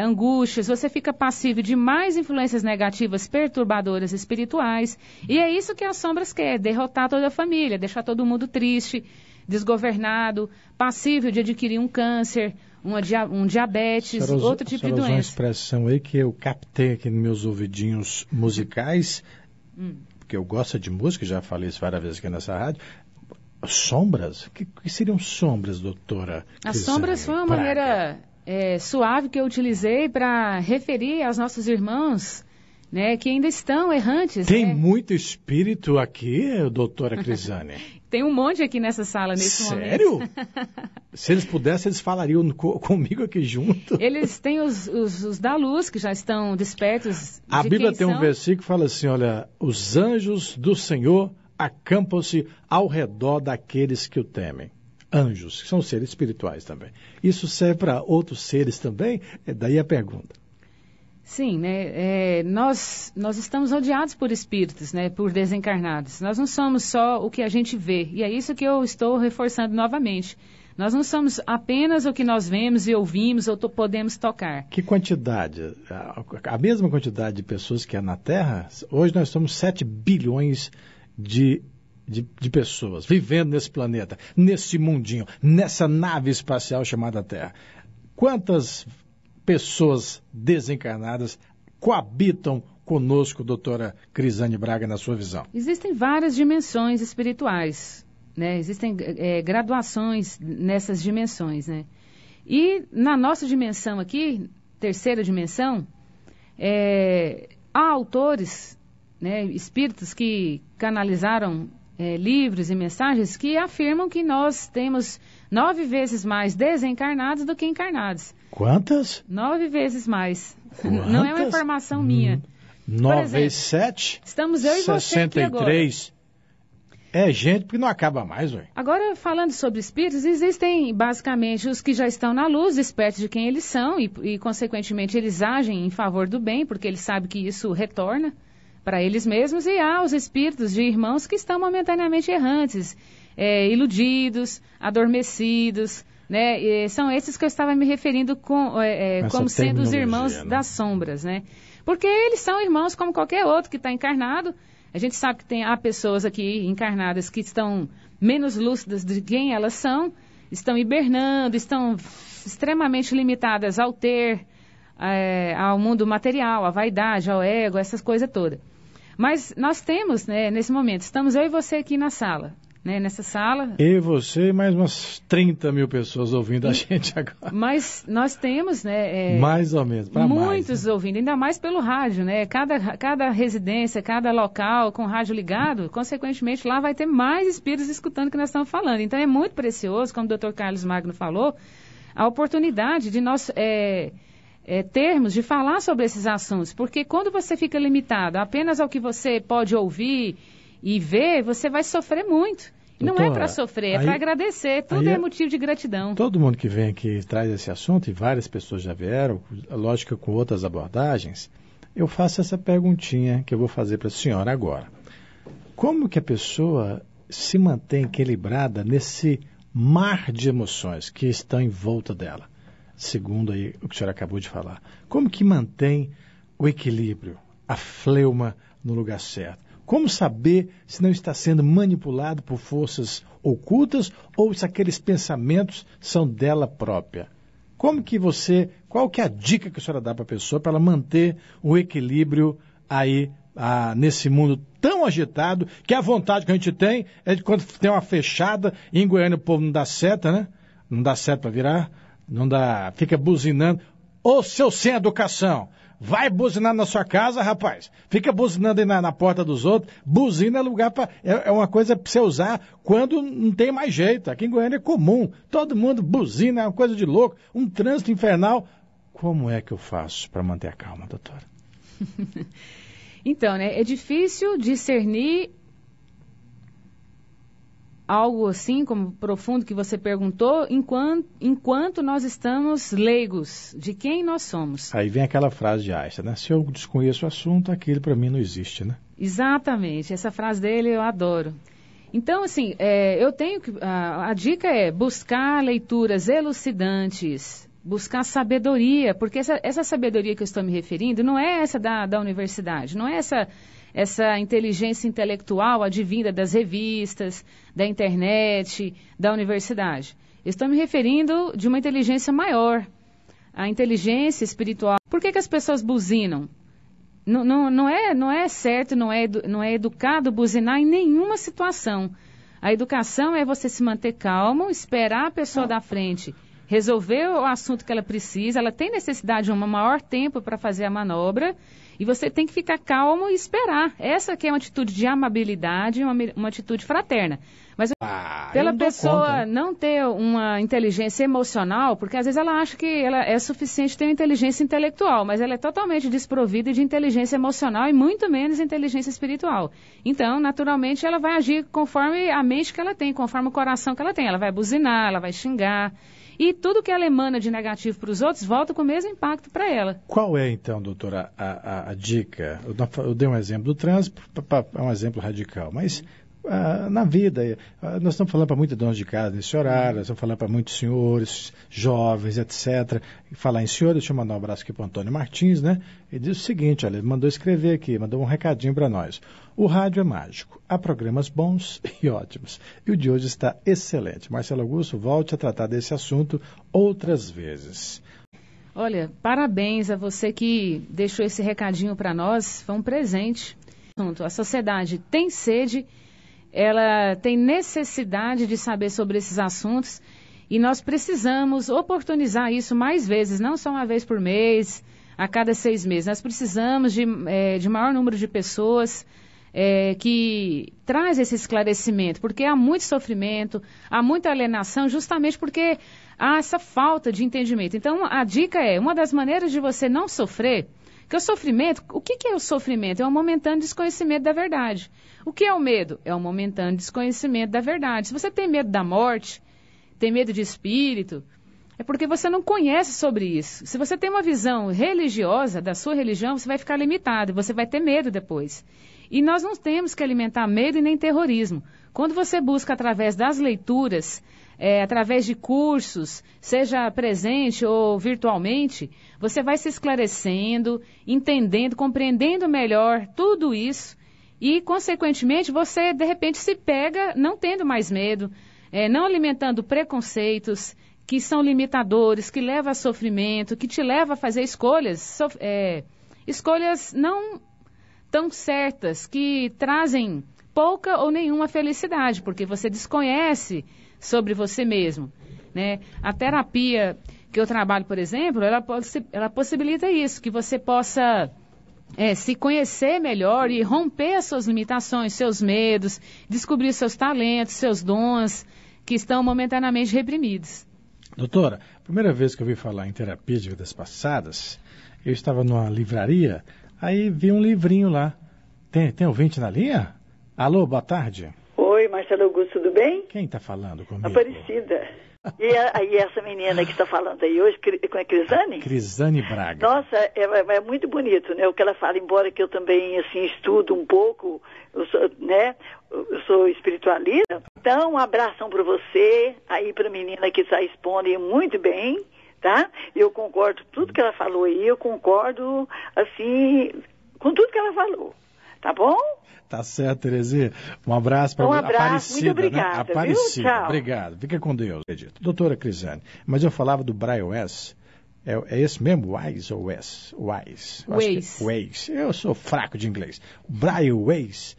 angústias, você fica passivo de mais influências negativas, perturbadoras espirituais, e é isso que as sombras querem, derrotar toda a família, deixar todo mundo triste, desgovernado, passível de adquirir um câncer, um diabetes, outro tipo de doença.
Uma expressão aí que eu captei aqui nos meus ouvidinhos musicais, porque eu gosto de música, já falei isso várias vezes aqui nessa rádio. Sombras? O que seriam sombras, doutora Crisânia?
As sombras foi uma maneira suave que eu utilizei para referir aos nossos irmãos, né, que ainda estão errantes.
Tem muito espírito aqui, doutora Crisânia?
Tem um monte aqui nessa sala nesse momento.
Sério? Se eles pudessem, eles falariam comigo aqui junto.
Eles têm os da luz, que já estão despertos.
A Bíblia tem um versículo que fala assim, olha, os anjos do Senhor acampam-se ao redor daqueles que o temem. Anjos, que são seres espirituais também. Isso serve para outros seres também? Daí a pergunta.
Sim, né? Nós estamos rodeados por espíritos, né? Por desencarnados. Nós não somos só o que a gente vê. E é isso que eu estou reforçando novamente. Nós não somos apenas o que nós vemos e ouvimos ou podemos tocar.
Que quantidade? A mesma quantidade de pessoas que há na Terra? Hoje nós somos 7 bilhões de pessoas vivendo nesse planeta, nesse mundinho, nessa nave espacial chamada Terra. Quantas pessoas desencarnadas coabitam conosco, doutora Crisânia Braga, na sua visão?
Existem várias dimensões espirituais, né? Existem graduações nessas dimensões, né? E na nossa dimensão aqui, terceira dimensão, há autores, né, espíritos que canalizaram livros e mensagens que afirmam que nós temos 9 vezes mais desencarnados do que encarnados.
Quantas?
9 vezes mais.
Quantas?
Não é uma informação minha.
9 vezes 7?
Estamos eu e você aqui agora.
63. É gente porque não acaba mais, ué.
Agora, falando sobre espíritos, existem basicamente os que já estão na luz, despertos de quem eles são e consequentemente, eles agem em favor do bem, porque eles sabem que isso retorna para eles mesmos, e há os espíritos de irmãos que estão momentaneamente errantes, iludidos, adormecidos, né? São esses que eu estava me referindo como sendo os irmãos, né, das sombras, né? Porque eles são irmãos como qualquer outro que está encarnado. A gente sabe que há pessoas aqui encarnadas que estão menos lúcidas de quem elas são, estão hibernando, estão extremamente limitadas ao ao mundo material, à vaidade, ao ego, essas coisas todas. Mas nós temos, né, nesse momento, estamos eu e você aqui na sala, né, nessa sala.
Eu e você e mais umas 30 mil pessoas ouvindo a gente agora.
Mas nós temos, né,
mais ou menos, para mais.
Muitos, né, ouvindo, ainda mais pelo rádio, né? Cada residência, cada local com rádio ligado, consequentemente lá vai ter mais espíritos escutando o que nós estamos falando. Então é muito precioso, como o Dr. Carlos Magno falou, a oportunidade de nós termos de falar sobre esses assuntos, porque quando você fica limitado apenas ao que você pode ouvir e ver, você vai sofrer muito. Doutora, não é para sofrer, é para agradecer, tudo é motivo de gratidão.
Todo mundo que vem aqui traz esse assunto, e várias pessoas já vieram, lógico, com outras abordagens. Eu faço essa perguntinha que eu vou fazer para a senhora agora. Como que a pessoa se mantém equilibrada nesse mar de emoções que estão em volta dela? Segundo aí o que a senhora acabou de falar. Como que mantém o equilíbrio, a fleuma no lugar certo? Como saber se não está sendo manipulado por forças ocultas ou se aqueles pensamentos são dela própria? Qual que é a dica que a senhora dá para a pessoa para ela manter o equilíbrio aí nesse mundo tão agitado, que a vontade que a gente tem é de quando tem uma fechada, e em Goiânia o povo não dá seta, né? Não dá seta para virar. Não dá, fica buzinando. Ô, seu sem educação, vai buzinar na sua casa, rapaz. Fica buzinando aí na porta dos outros. Buzina é lugar para... É uma coisa para você usar quando não tem mais jeito. Aqui em Goiânia é comum. Todo mundo buzina, é uma coisa de louco. Um trânsito infernal. Como é que eu faço para manter a calma, doutora?
Então, né, é difícil discernir algo assim, como profundo que você perguntou, enquanto nós estamos leigos de quem nós somos.
Aí vem aquela frase de Einstein, né? Se eu desconheço o assunto, aquilo para mim não existe, né?
Exatamente, essa frase dele eu adoro. Então, assim, eu tenho que... A dica é buscar leituras elucidantes, buscar sabedoria, porque essa sabedoria que eu estou me referindo não é essa da universidade, não é essa inteligência intelectual advinda das revistas, da internet, da universidade. Eu estou me referindo de uma inteligência maior, a inteligência espiritual. Por que as pessoas buzinam? Não é certo, não é educado buzinar em nenhuma situação. A educação é você se manter calmo, esperar a pessoa da frente resolver o assunto que ela precisa, ela tem necessidade de um maior tempo para fazer a manobra, e você tem que ficar calmo e esperar. Essa que é uma atitude de amabilidade, uma atitude fraterna. Mas pela pessoa não ter uma inteligência emocional, porque às vezes ela acha que ela é suficiente ter uma inteligência intelectual, mas ela é totalmente desprovida de inteligência emocional e muito menos inteligência espiritual. Então, naturalmente, ela vai agir conforme a mente que ela tem, conforme o coração que ela tem. Ela vai buzinar, ela vai xingar. E tudo que ela emana de negativo para os outros volta com o mesmo impacto para ela.
Qual é, então, doutora, a dica? Eu dei um exemplo do trânsito, é um exemplo radical, mas na vida, nós estamos falando para muitos donos de casa nesse horário, nós estamos falando para muitos senhores, jovens, etc. E falar em senhor, deixa eu mandar um abraço aqui para o Antônio Martins, né? Ele diz o seguinte, olha, ele mandou escrever aqui, mandou um recadinho para nós. O rádio é mágico, há programas bons e ótimos. E o de hoje está excelente. Marcelo Augusto, volte a tratar desse assunto outras vezes.
Olha, parabéns a você que deixou esse recadinho para nós, foi um presente. A sociedade tem sede, ela tem necessidade de saber sobre esses assuntos e nós precisamos oportunizar isso mais vezes, não só uma vez por mês, a cada 6 meses. Nós precisamos de maior número de pessoas que traz esse esclarecimento, porque há muito sofrimento, há muita alienação, justamente porque há essa falta de entendimento. Então, a dica é, uma das maneiras de você não sofrer, que o sofrimento, o que é o sofrimento? É um momentâneo desconhecimento da verdade. O que é o medo? É um momentâneo desconhecimento da verdade. Se você tem medo da morte, tem medo de espírito, é porque você não conhece sobre isso. Se você tem uma visão religiosa da sua religião, você vai ficar limitado, você vai ter medo depois. E nós não temos que alimentar medo e nem terrorismo. Quando você busca através das leituras, através de cursos, seja presente ou virtualmente, você vai se esclarecendo, entendendo, compreendendo melhor tudo isso e, consequentemente, você, de repente, se pega não tendo mais medo, não alimentando preconceitos que são limitadores, que levam a sofrimento, que te levam a fazer escolhas não tão certas, que trazem pouca ou nenhuma felicidade, porque você desconhece sobre você mesmo, né? A terapia que eu trabalho, por exemplo, ela possibilita isso, que você possa se conhecer melhor e romper as suas limitações, seus medos, descobrir seus talentos, seus dons, que estão momentaneamente reprimidos.
Doutora, primeira vez que eu ouvi falar em terapia de vidas passadas, eu estava numa livraria, aí vi um livrinho lá. Tem ouvinte na linha? Alô, boa tarde.
Oi, Marcelo Augusto, tudo bem?
Quem está falando comigo?
Aparecida. E essa menina que está falando aí hoje, com a Crisane?
Crisane Braga.
Nossa, é muito bonito, né? O que ela fala, embora que eu também, assim, estudo um pouco, eu sou espiritualista. Então, um abração para você, aí para a menina que está expondo muito bem, tá? Eu concordo com tudo que ela falou aí, eu concordo, assim, com tudo que ela falou. Tá bom?
Tá certo, Terezinha. Um abraço para você. Aparecida,
muito obrigada,
né? Aparecida.
Tchau.
Obrigado. Fica com Deus. Doutora Crisane, mas eu falava do Brian Weiss. É esse mesmo? Weiss ou Weiss? Weiss. Eu sou fraco de inglês. O Brian Weiss,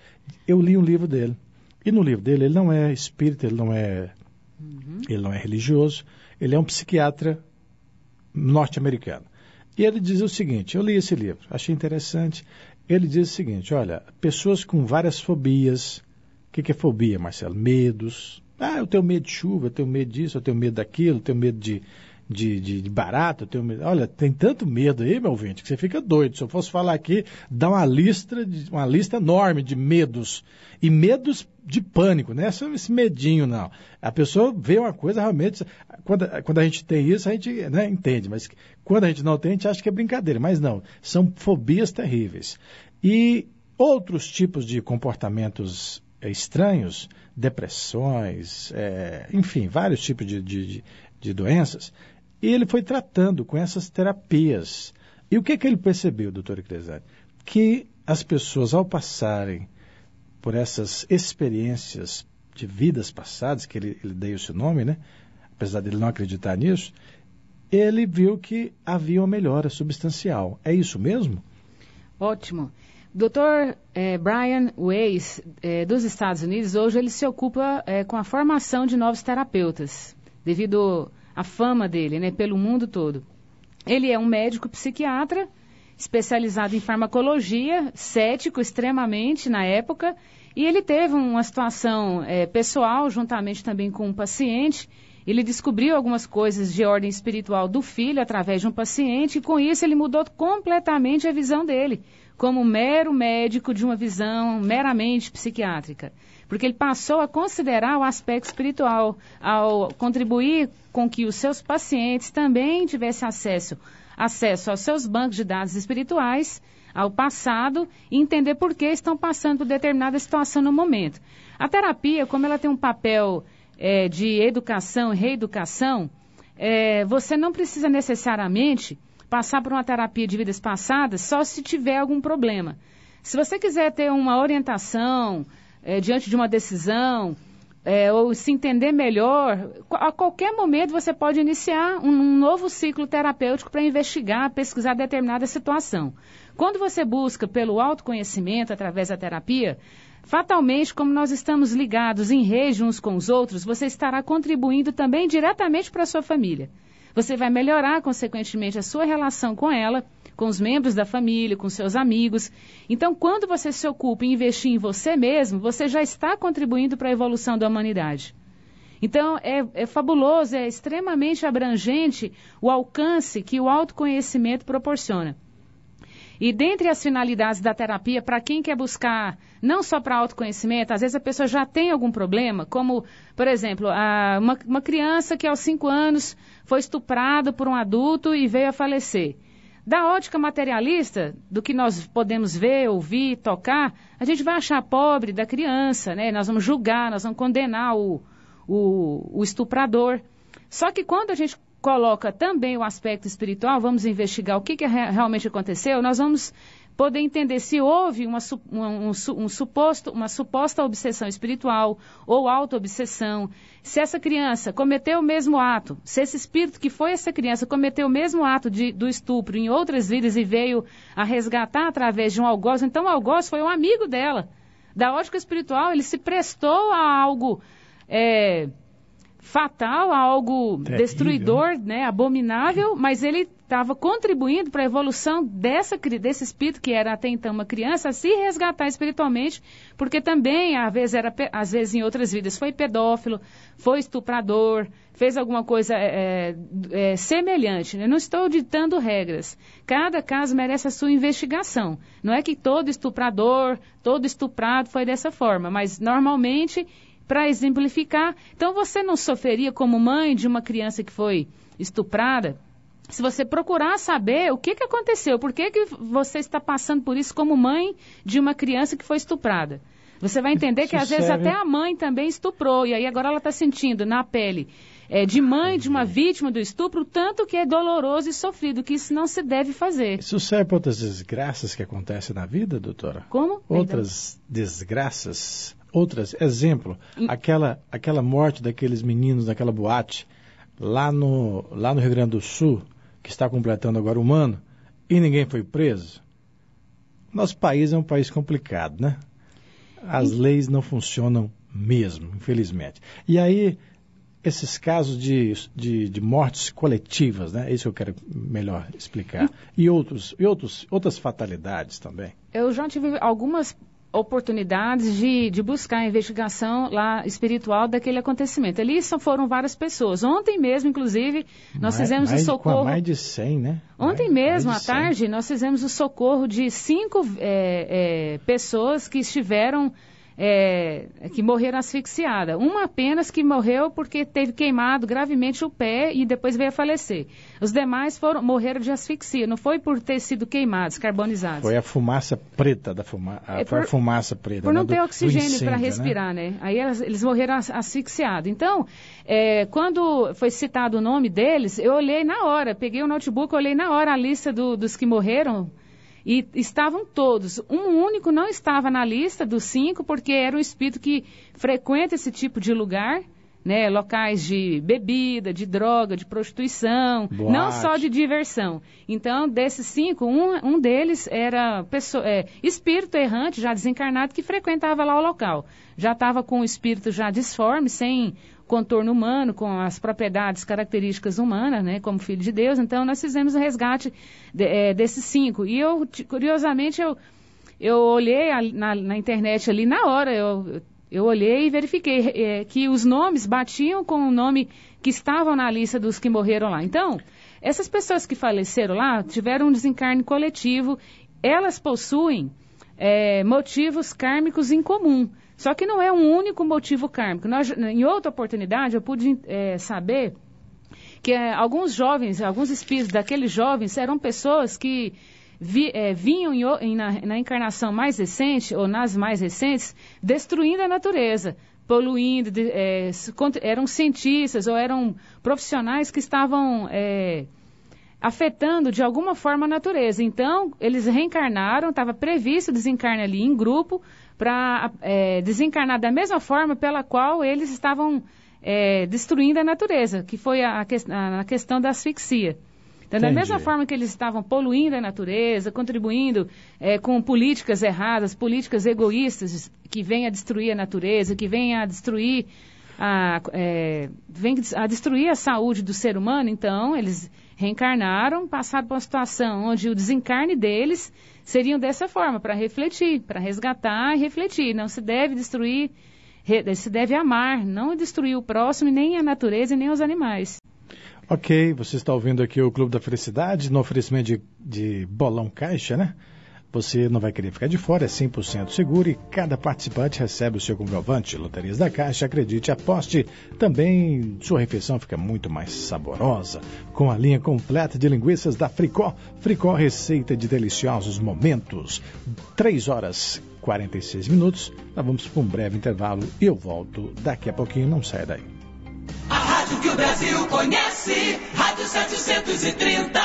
eu li um livro dele. E no livro dele, ele não é espírita, ele não é religioso, ele é um psiquiatra norte-americano. E ele diz o seguinte, eu li esse livro, achei interessante. Ele diz o seguinte, olha, pessoas com várias fobias, o que é fobia, Marcelo? Medos. Eu tenho medo de chuva, eu tenho medo disso, eu tenho medo daquilo, eu tenho medo de barata, eu tenho medo. Olha, tem tanto medo aí, meu ouvinte, que você fica doido. Se eu fosse falar aqui, dá uma lista enorme de medos. E medos de pânico, não é só esse medinho, não. A pessoa vê uma coisa realmente... Quando a gente tem isso, a gente, né, entende. Mas quando a gente não tem, a gente acha que é brincadeira. Mas não, são fobias terríveis. E outros tipos de comportamentos estranhos, depressões, enfim, vários tipos de doenças, e ele foi tratando com essas terapias. E o que ele percebeu, doutor Eclesiastes? Que as pessoas, ao passarem por essas experiências de vidas passadas, que ele deu esse nome, né? Apesar dele não acreditar nisso, ele viu que havia uma melhora substancial. É isso mesmo?
Ótimo. Dr. Brian Weiss, dos Estados Unidos, hoje ele se ocupa com a formação de novos terapeutas, devido à fama dele, né, pelo mundo todo. Ele é um médico psiquiatra, especializado em farmacologia, cético extremamente na época, e ele teve uma situação pessoal, juntamente também com um paciente. Ele descobriu algumas coisas de ordem espiritual do filho através de um paciente, e com isso ele mudou completamente a visão dele, como mero médico de uma visão meramente psiquiátrica. Porque ele passou a considerar o aspecto espiritual, ao contribuir com que os seus pacientes também tivessem acesso aos seus bancos de dados espirituais, ao passado, e entender por que estão passando por determinada situação no momento. A terapia, como ela tem um papel de educação e reeducação, você não precisa necessariamente passar por uma terapia de vidas passadas só se tiver algum problema. Se você quiser ter uma orientação diante de uma decisão, ou se entender melhor, a qualquer momento você pode iniciar um novo ciclo terapêutico para investigar, pesquisar determinada situação. Quando você busca pelo autoconhecimento através da terapia, fatalmente, como nós estamos ligados em rede uns com os outros, você estará contribuindo também diretamente para a sua família. Você vai melhorar, consequentemente, a sua relação com ela, com os membros da família, com seus amigos. Então, quando você se ocupa em investir em você mesmo, você já está contribuindo para a evolução da humanidade. Então, é fabuloso, é extremamente abrangente o alcance que o autoconhecimento proporciona. E dentre as finalidades da terapia, para quem quer buscar, não só para autoconhecimento, às vezes a pessoa já tem algum problema, como, por exemplo, uma criança que aos 5 anos foi estuprada por um adulto e veio a falecer. Da ótica materialista, do que nós podemos ver, ouvir, tocar, a gente vai achar pobre da criança, né? Nós vamos julgar, nós vamos condenar o estuprador. Só que quando a gente coloca também o aspecto espiritual, vamos investigar o que realmente aconteceu, nós vamos poder entender se houve uma suposta obsessão espiritual ou auto-obsessão, se essa criança cometeu o mesmo ato, se esse espírito que foi essa criança cometeu o mesmo ato do estupro em outras vidas e veio a resgatar através de um algoz, então o algoz foi um amigo dela. Da ótica espiritual, ele se prestou a algo fatal, a algo terrível, destruidor, né, abominável, mas ele estava contribuindo para a evolução desse espírito, que era até então uma criança, a se resgatar espiritualmente, porque também, às vezes em outras vidas, foi pedófilo, foi estuprador, fez alguma coisa semelhante. Eu não estou ditando regras. Cada caso merece a sua investigação. Não é que todo estuprador, todo estuprado foi dessa forma, mas normalmente, para exemplificar, então você não sofreria como mãe de uma criança que foi estuprada, se você procurar saber o que aconteceu, por que você está passando por isso como mãe de uma criança que foi estuprada. Você vai entender que às vezes até a mãe também estuprou, e aí agora ela está sentindo na pele de mãe de uma vítima do estupro, tanto que é doloroso e sofrido, que isso não se deve fazer.
Isso serve para outras desgraças que acontecem na vida, doutora?
Como?
Outras desgraças? Exemplo, aquela morte daqueles meninos daquela boate lá no Rio Grande do Sul, que está completando agora 1 ano, e ninguém foi preso. Nosso país é um país complicado, né? As leis não funcionam mesmo, infelizmente. E aí, esses casos de mortes coletivas, né? Isso eu quero melhor explicar. E outras fatalidades também.
Eu já tive algumas oportunidades de buscar a investigação lá espiritual daquele acontecimento. Ali foram várias pessoas. Ontem mesmo, inclusive, nós fizemos o socorro...
Mais de 100, né?
Ontem mesmo, à tarde, nós fizemos o socorro de 5 pessoas que estiveram... que morreram asfixiadas. Uma apenas que morreu porque teve queimado gravemente o pé e depois veio a falecer. Os demais morreram de asfixia, não foi por ter sido queimados, carbonizados.
Foi a fumaça preta foi a fumaça preta.
Por não ter oxigênio para respirar, né? Aí eles morreram asfixiados. Então, quando foi citado o nome deles, eu olhei na hora, peguei o notebook, olhei na hora a lista dos que morreram. E estavam todos. Um único não estava na lista dos 5, porque era um espírito que frequenta esse tipo de lugar, né? Locais de bebida, de droga, de prostituição,
boate.
Não só de diversão. Então, desses 5, um deles era espírito errante, já desencarnado, que frequentava lá o local. Já estava com o espírito já disforme, sem contorno humano, com as propriedades, características humanas, né, como filho de Deus. Então, nós fizemos o resgate desses 5. E eu, curiosamente, eu olhei na internet ali na hora, eu olhei e verifiquei que os nomes batiam com o nome que estavam na lista dos que morreram lá. Então, essas pessoas que faleceram lá tiveram um desencarne coletivo, elas possuem motivos kármicos em comum. Só que não é um único motivo kármico. Em outra oportunidade, eu pude saber que alguns jovens, alguns espíritos daqueles jovens eram pessoas que vinham na encarnação mais recente, ou nas mais recentes, destruindo a natureza, poluindo, eram cientistas ou eram profissionais que estavam afetando de alguma forma a natureza. Então, eles reencarnaram, estava previsto desencarne ali em grupo, para desencarnar da mesma forma pela qual eles estavam destruindo a natureza, que foi a questão da asfixia. Então, da mesma forma que eles estavam poluindo a natureza, contribuindo com políticas erradas, políticas egoístas, que vêm a destruir a natureza, que vêm a destruir destruir a saúde do ser humano, então eles reencarnaram, passaram por uma situação onde o desencarne deles seriam dessa forma, para refletir, para resgatar e refletir. Não se deve destruir, se deve amar, não destruir o próximo, nem a natureza e nem os animais.
Ok, você está ouvindo aqui o Clube da Felicidade, no oferecimento de Bolão Caixa, né? Você não vai querer ficar de fora, é 100% seguro e cada participante recebe o seu comprovante. Loterias da Caixa, acredite, aposte. Também sua refeição fica muito mais saborosa com a linha completa de linguiças da Fricó. Fricó, receita de deliciosos momentos. 3h46. Nós vamos para um breve intervalo e eu volto daqui a pouquinho, não sai daí.
A rádio que o Brasil conhece, Rádio 730.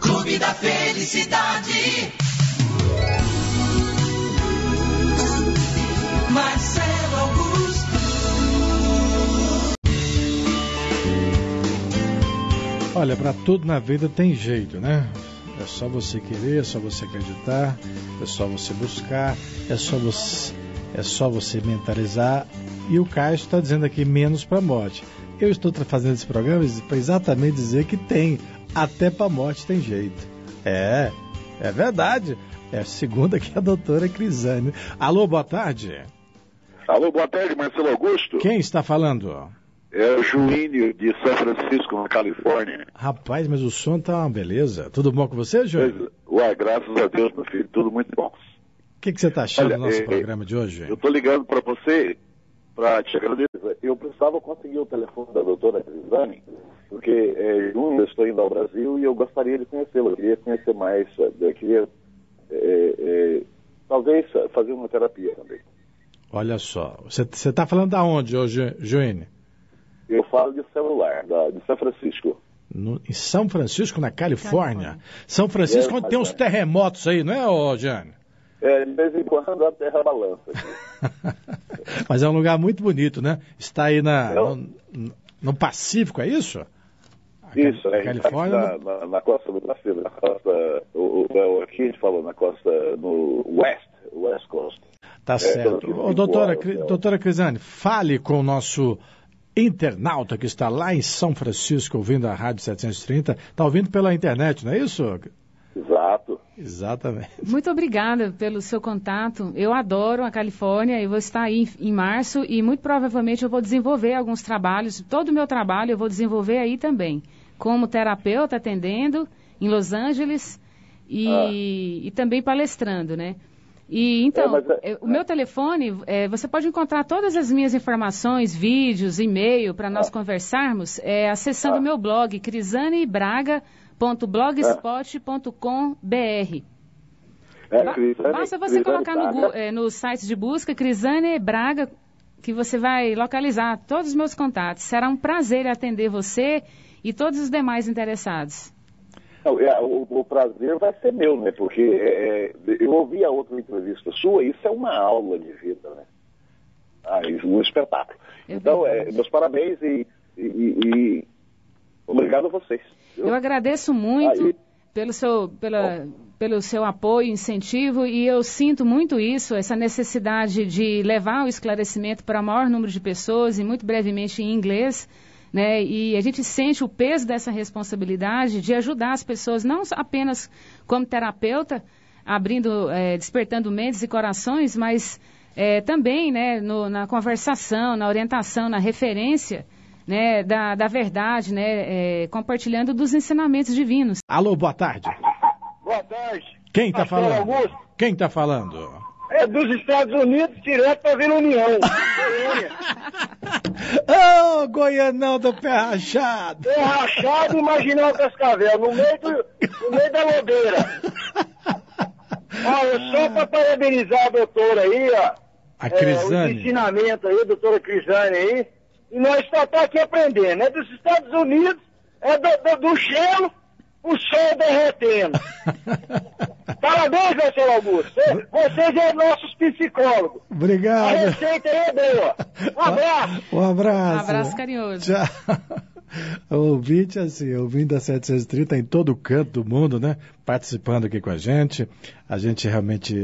Clube da Felicidade. Marcelo Augusto.
Olha, para tudo na vida tem jeito, né? É só você querer, é só você acreditar, é só você buscar, é só você mentalizar. E o Caio está dizendo aqui menos para a morte. Eu estou fazendo esse programa para exatamente dizer que tem. Até para a morte tem jeito. É verdade. Segundo aqui a doutora Crisane. Alô, boa tarde.
Alô, boa tarde, Marcelo Augusto.
Quem está falando?
É o Juínio, de São Francisco, na Califórnia.
Rapaz, mas o som tá uma beleza. Tudo bom com você, Juínio?
Uai, graças a Deus, meu filho, tudo muito bom.
O que você está achando do nosso programa de hoje?
Eu estou ligando para você, para te agradecer. Eu precisava conseguir o telefone da doutora Crisane, porque junho eu estou indo ao Brasil e eu gostaria de conhecê-la. Eu queria conhecer mais, eu queria talvez fazer uma terapia também.
Olha só, você está falando da onde hoje, Juínio?
Eu falo de celular, de São Francisco.
Em São Francisco, na Califórnia. São Francisco, onde tem uns terremotos aí, não é, Jânio?
De vez em quando a terra balança aqui.
Mas é um lugar muito bonito, né? Está aí no Pacífico, é isso?
Isso,
Califórnia.
Na costa do Pacífico, na costa, aqui a gente falou na costa, no West Coast.
Tá certo. Doutora Crisane, fale com o nosso internauta que está lá em São Francisco ouvindo a Rádio 730, está ouvindo pela internet, não é isso?
Exato.
Exatamente.
Muito obrigada pelo seu contato. Eu adoro a Califórnia, eu vou estar aí em março e muito provavelmente eu vou desenvolver alguns trabalhos, todo o meu trabalho eu vou desenvolver aí também, como terapeuta atendendo em Los Angeles e também palestrando, né? E então, o meu telefone, você pode encontrar todas as minhas informações, vídeos, e-mail para nós conversarmos, acessando o meu blog, crisanebraga.blogspot.com.br. Basta você colocar no site de busca Crisane Braga, que você vai localizar todos os meus contatos. Será um prazer atender você e todos os demais interessados.
O prazer vai ser meu, né? Porque eu ouvi a outra entrevista sua, isso é uma aula de vida, né? Isso é um espetáculo. Então, meus parabéns e obrigado a vocês.
Eu agradeço muito pelo seu apoio, incentivo, e eu sinto muito isso, essa necessidade de levar o esclarecimento para o maior número de pessoas, e muito brevemente em inglês, né? E a gente sente o peso dessa responsabilidade de ajudar as pessoas, não apenas como terapeuta, despertando mentes e corações, mas também, né, na conversação, na orientação, na referência, né, da verdade, né, compartilhando dos ensinamentos divinos.
Alô, boa tarde.
Boa tarde.
Quem está falando?
Augusto.
Quem está falando?
É dos Estados Unidos, direto para Vila União.
Ô, Goianão do pé rachado.
Pé rachado e Marginal Cascavel, no meio da lodeira. Só para parabenizar a doutora aí,
a Crisane.
O ensinamento aí, a doutora Crisane aí. E nós só estamos aqui aprendendo. É dos Estados Unidos, do gelo, o sol derretendo. Parabéns, doutor Augusto. Vocês são nossos psicólogos.
Obrigado.
A receita aí é boa. Um abraço.
Um abraço.
Um abraço carinhoso.
Tchau. O ouvinte, ouvinte da 730 em todo canto do mundo, né? Participando aqui com a gente. A gente realmente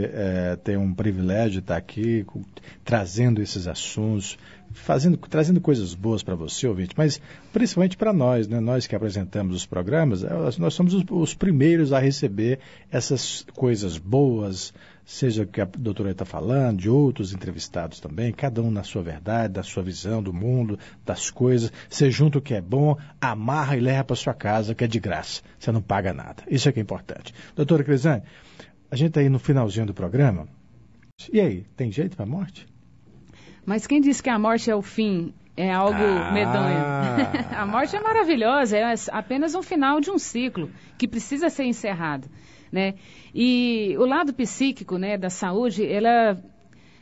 tem um privilégio de estar aqui trazendo esses assuntos, trazendo coisas boas para você, ouvinte, mas principalmente para nós, né? Nós que apresentamos os programas, nós somos os primeiros a receber essas coisas boas, seja que a doutora está falando, de outros entrevistados também, cada um na sua verdade, da sua visão do mundo, das coisas. Você junta o que é bom, amarra e leva para sua casa, que é de graça. Você não paga nada. Isso é que é importante. Doutora Crisane, a gente está aí no finalzinho do programa. E aí, tem jeito para a morte?
Mas quem disse que a morte é o fim? É algo medonho. A morte é maravilhosa, é apenas um final de um ciclo que precisa ser encerrado, né? E o lado psíquico, né, da saúde,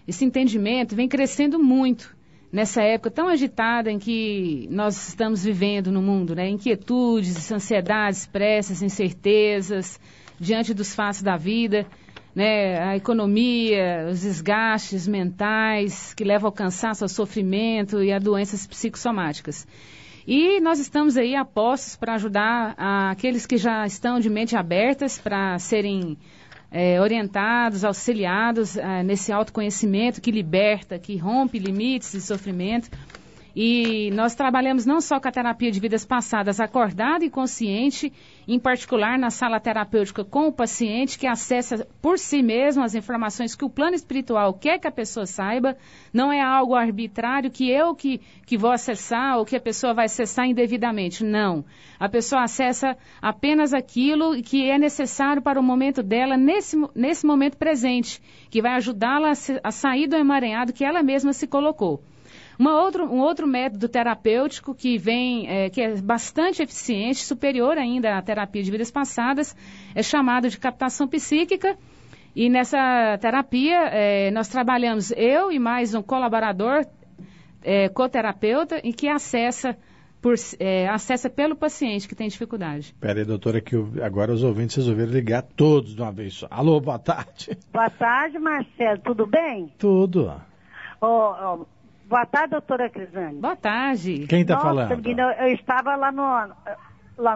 esse entendimento vem crescendo muito nessa época tão agitada em que nós estamos vivendo no mundo, né? Inquietudes, ansiedades, pressas, incertezas diante dos fatos da vida, né? A economia, os desgastes mentais que levam ao cansaço, ao sofrimento e a doenças psicossomáticas. E nós estamos aí a postos para ajudar aqueles que já estão de mente abertas para serem orientados, auxiliados nesse autoconhecimento que liberta, que rompe limites de sofrimento. E nós trabalhamos não só com a terapia de vidas passadas, acordada e consciente, em particular na sala terapêutica com o paciente, que acessa por si mesmo as informações que o plano espiritual quer que a pessoa saiba. Não é algo arbitrário que eu que vou acessar ou que a pessoa vai acessar indevidamente. Não. A pessoa acessa apenas aquilo que é necessário para o momento dela, nesse momento presente, que vai ajudá-la a sair do emaranhado que ela mesma se colocou. Um outro método terapêutico que que é bastante eficiente, superior ainda à terapia de vidas passadas, é chamado de captação psíquica. E nessa terapia nós trabalhamos eu e mais um colaborador, coterapeuta, e que acessa pelo paciente que tem dificuldade.
Espera aí, doutora, que agora os ouvintes resolveram ligar todos de uma vez só. Alô, boa tarde.
Boa tarde, Marcelo. Tudo bem?
Tudo.
Boa tarde, doutora Crisane.
Boa tarde.
Quem está falando?
Menina, eu estava lá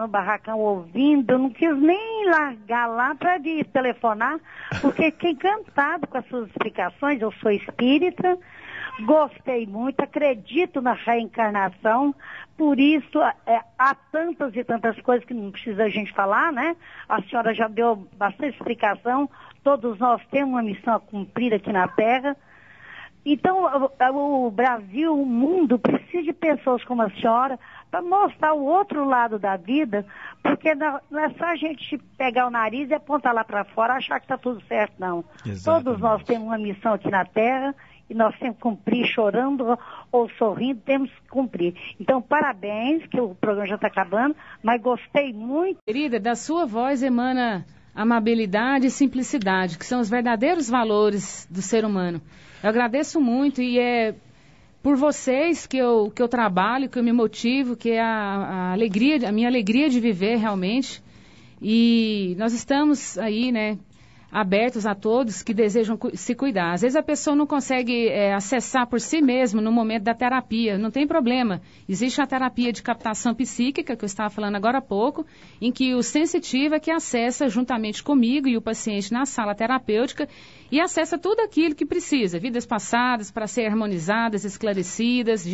no barracão ouvindo, eu não quis nem largar lá para telefonar, porque fiquei encantado com as suas explicações. Eu sou espírita, Gostei muito, acredito na reencarnação, por isso há tantas e tantas coisas que não precisa a gente falar, né? A senhora já deu bastante explicação, todos nós temos uma missão a cumprir aqui na Terra. Então, o Brasil, o mundo, precisa de pessoas como a senhora para mostrar o outro lado da vida, porque não é só a gente pegar o nariz e apontar lá para fora e achar que está tudo certo, não. Exatamente. Todos nós temos uma missão aqui na Terra e nós temos que cumprir, chorando ou sorrindo, temos que cumprir. Então, parabéns, que o programa já está acabando, mas gostei muito.
Querida, da sua voz emana amabilidade e simplicidade, que são os verdadeiros valores do ser humano. Eu agradeço muito e é por vocês que eu trabalho, que eu me motivo, que é a minha alegria de viver realmente. E nós estamos aí, né, abertos a todos que desejam se cuidar. Às vezes a pessoa não consegue acessar por si mesma no momento da terapia, não tem problema. Existe a terapia de captação psíquica, que eu estava falando agora há pouco, em que o sensitivo é que acessa juntamente comigo e o paciente na sala terapêutica e acessa tudo aquilo que precisa, vidas passadas para ser harmonizadas, esclarecidas,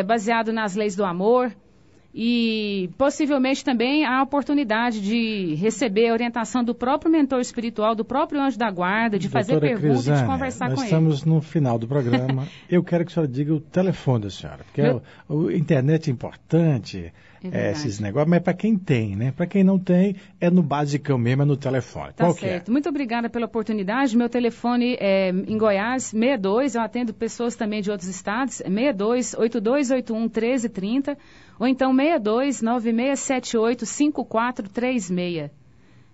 baseado nas leis do amor. E possivelmente também há a oportunidade de receber a orientação do próprio mentor espiritual, do próprio anjo da guarda, de fazer perguntas e de conversar com ele.
Nós estamos no final do programa. Eu quero que a senhora diga o telefone da senhora, porque a internet é importante, esses negócios, mas para quem tem, né? Para quem não tem, é no basicão mesmo, é no telefone.
Tá certo. Muito obrigada pela oportunidade. Meu telefone é em Goiás, 62, eu atendo pessoas também de outros estados, 62-8281-1330, ou então 62-9678-5436.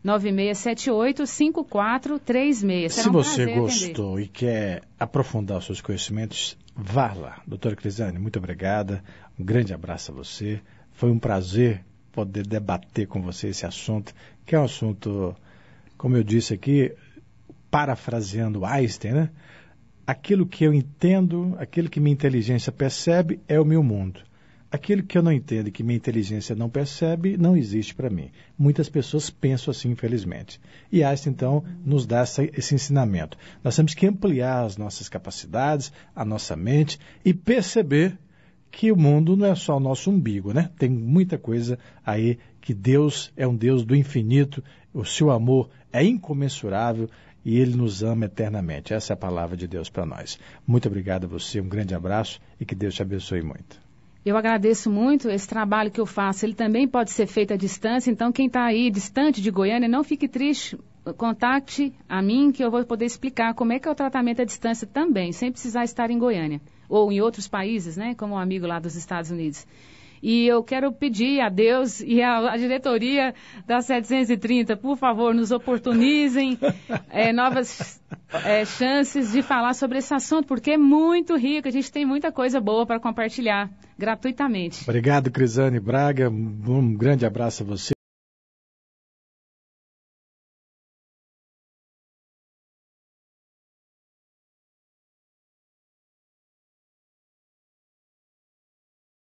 9678-5436.
Se você gostou e quer aprofundar os seus conhecimentos, vá lá. Doutora Crisane, muito obrigada. Um grande abraço a você. Foi um prazer poder debater com você esse assunto, que é um assunto, como eu disse aqui, parafraseando Einstein, né? Aquilo que eu entendo, aquilo que minha inteligência percebe é o meu mundo. Aquilo que eu não entendo e que minha inteligência não percebe, não existe para mim. Muitas pessoas pensam assim, infelizmente. E Einstein, então, nos dá esse ensinamento. Nós temos que ampliar as nossas capacidades, a nossa mente e perceber que o mundo não é só o nosso umbigo, né? Tem muita coisa aí que Deus é um Deus do infinito, o seu amor é incomensurável e Ele nos ama eternamente. Essa é a palavra de Deus para nós. Muito obrigado a você, um grande abraço e que Deus te abençoe muito.
Eu agradeço muito esse trabalho que eu faço. Ele também pode ser feito à distância, então quem está aí distante de Goiânia, não fique triste, contacte a mim que eu vou poder explicar como é que é o tratamento à distância também, sem precisar estar em Goiânia, ou em outros países, né, como um amigo lá dos Estados Unidos. E eu quero pedir a Deus e a diretoria da 730, por favor, nos oportunizem novas chances de falar sobre esse assunto, porque é muito rico, a gente tem muita coisa boa para compartilhar gratuitamente.
Obrigado, Crisane Braga, um grande abraço a você.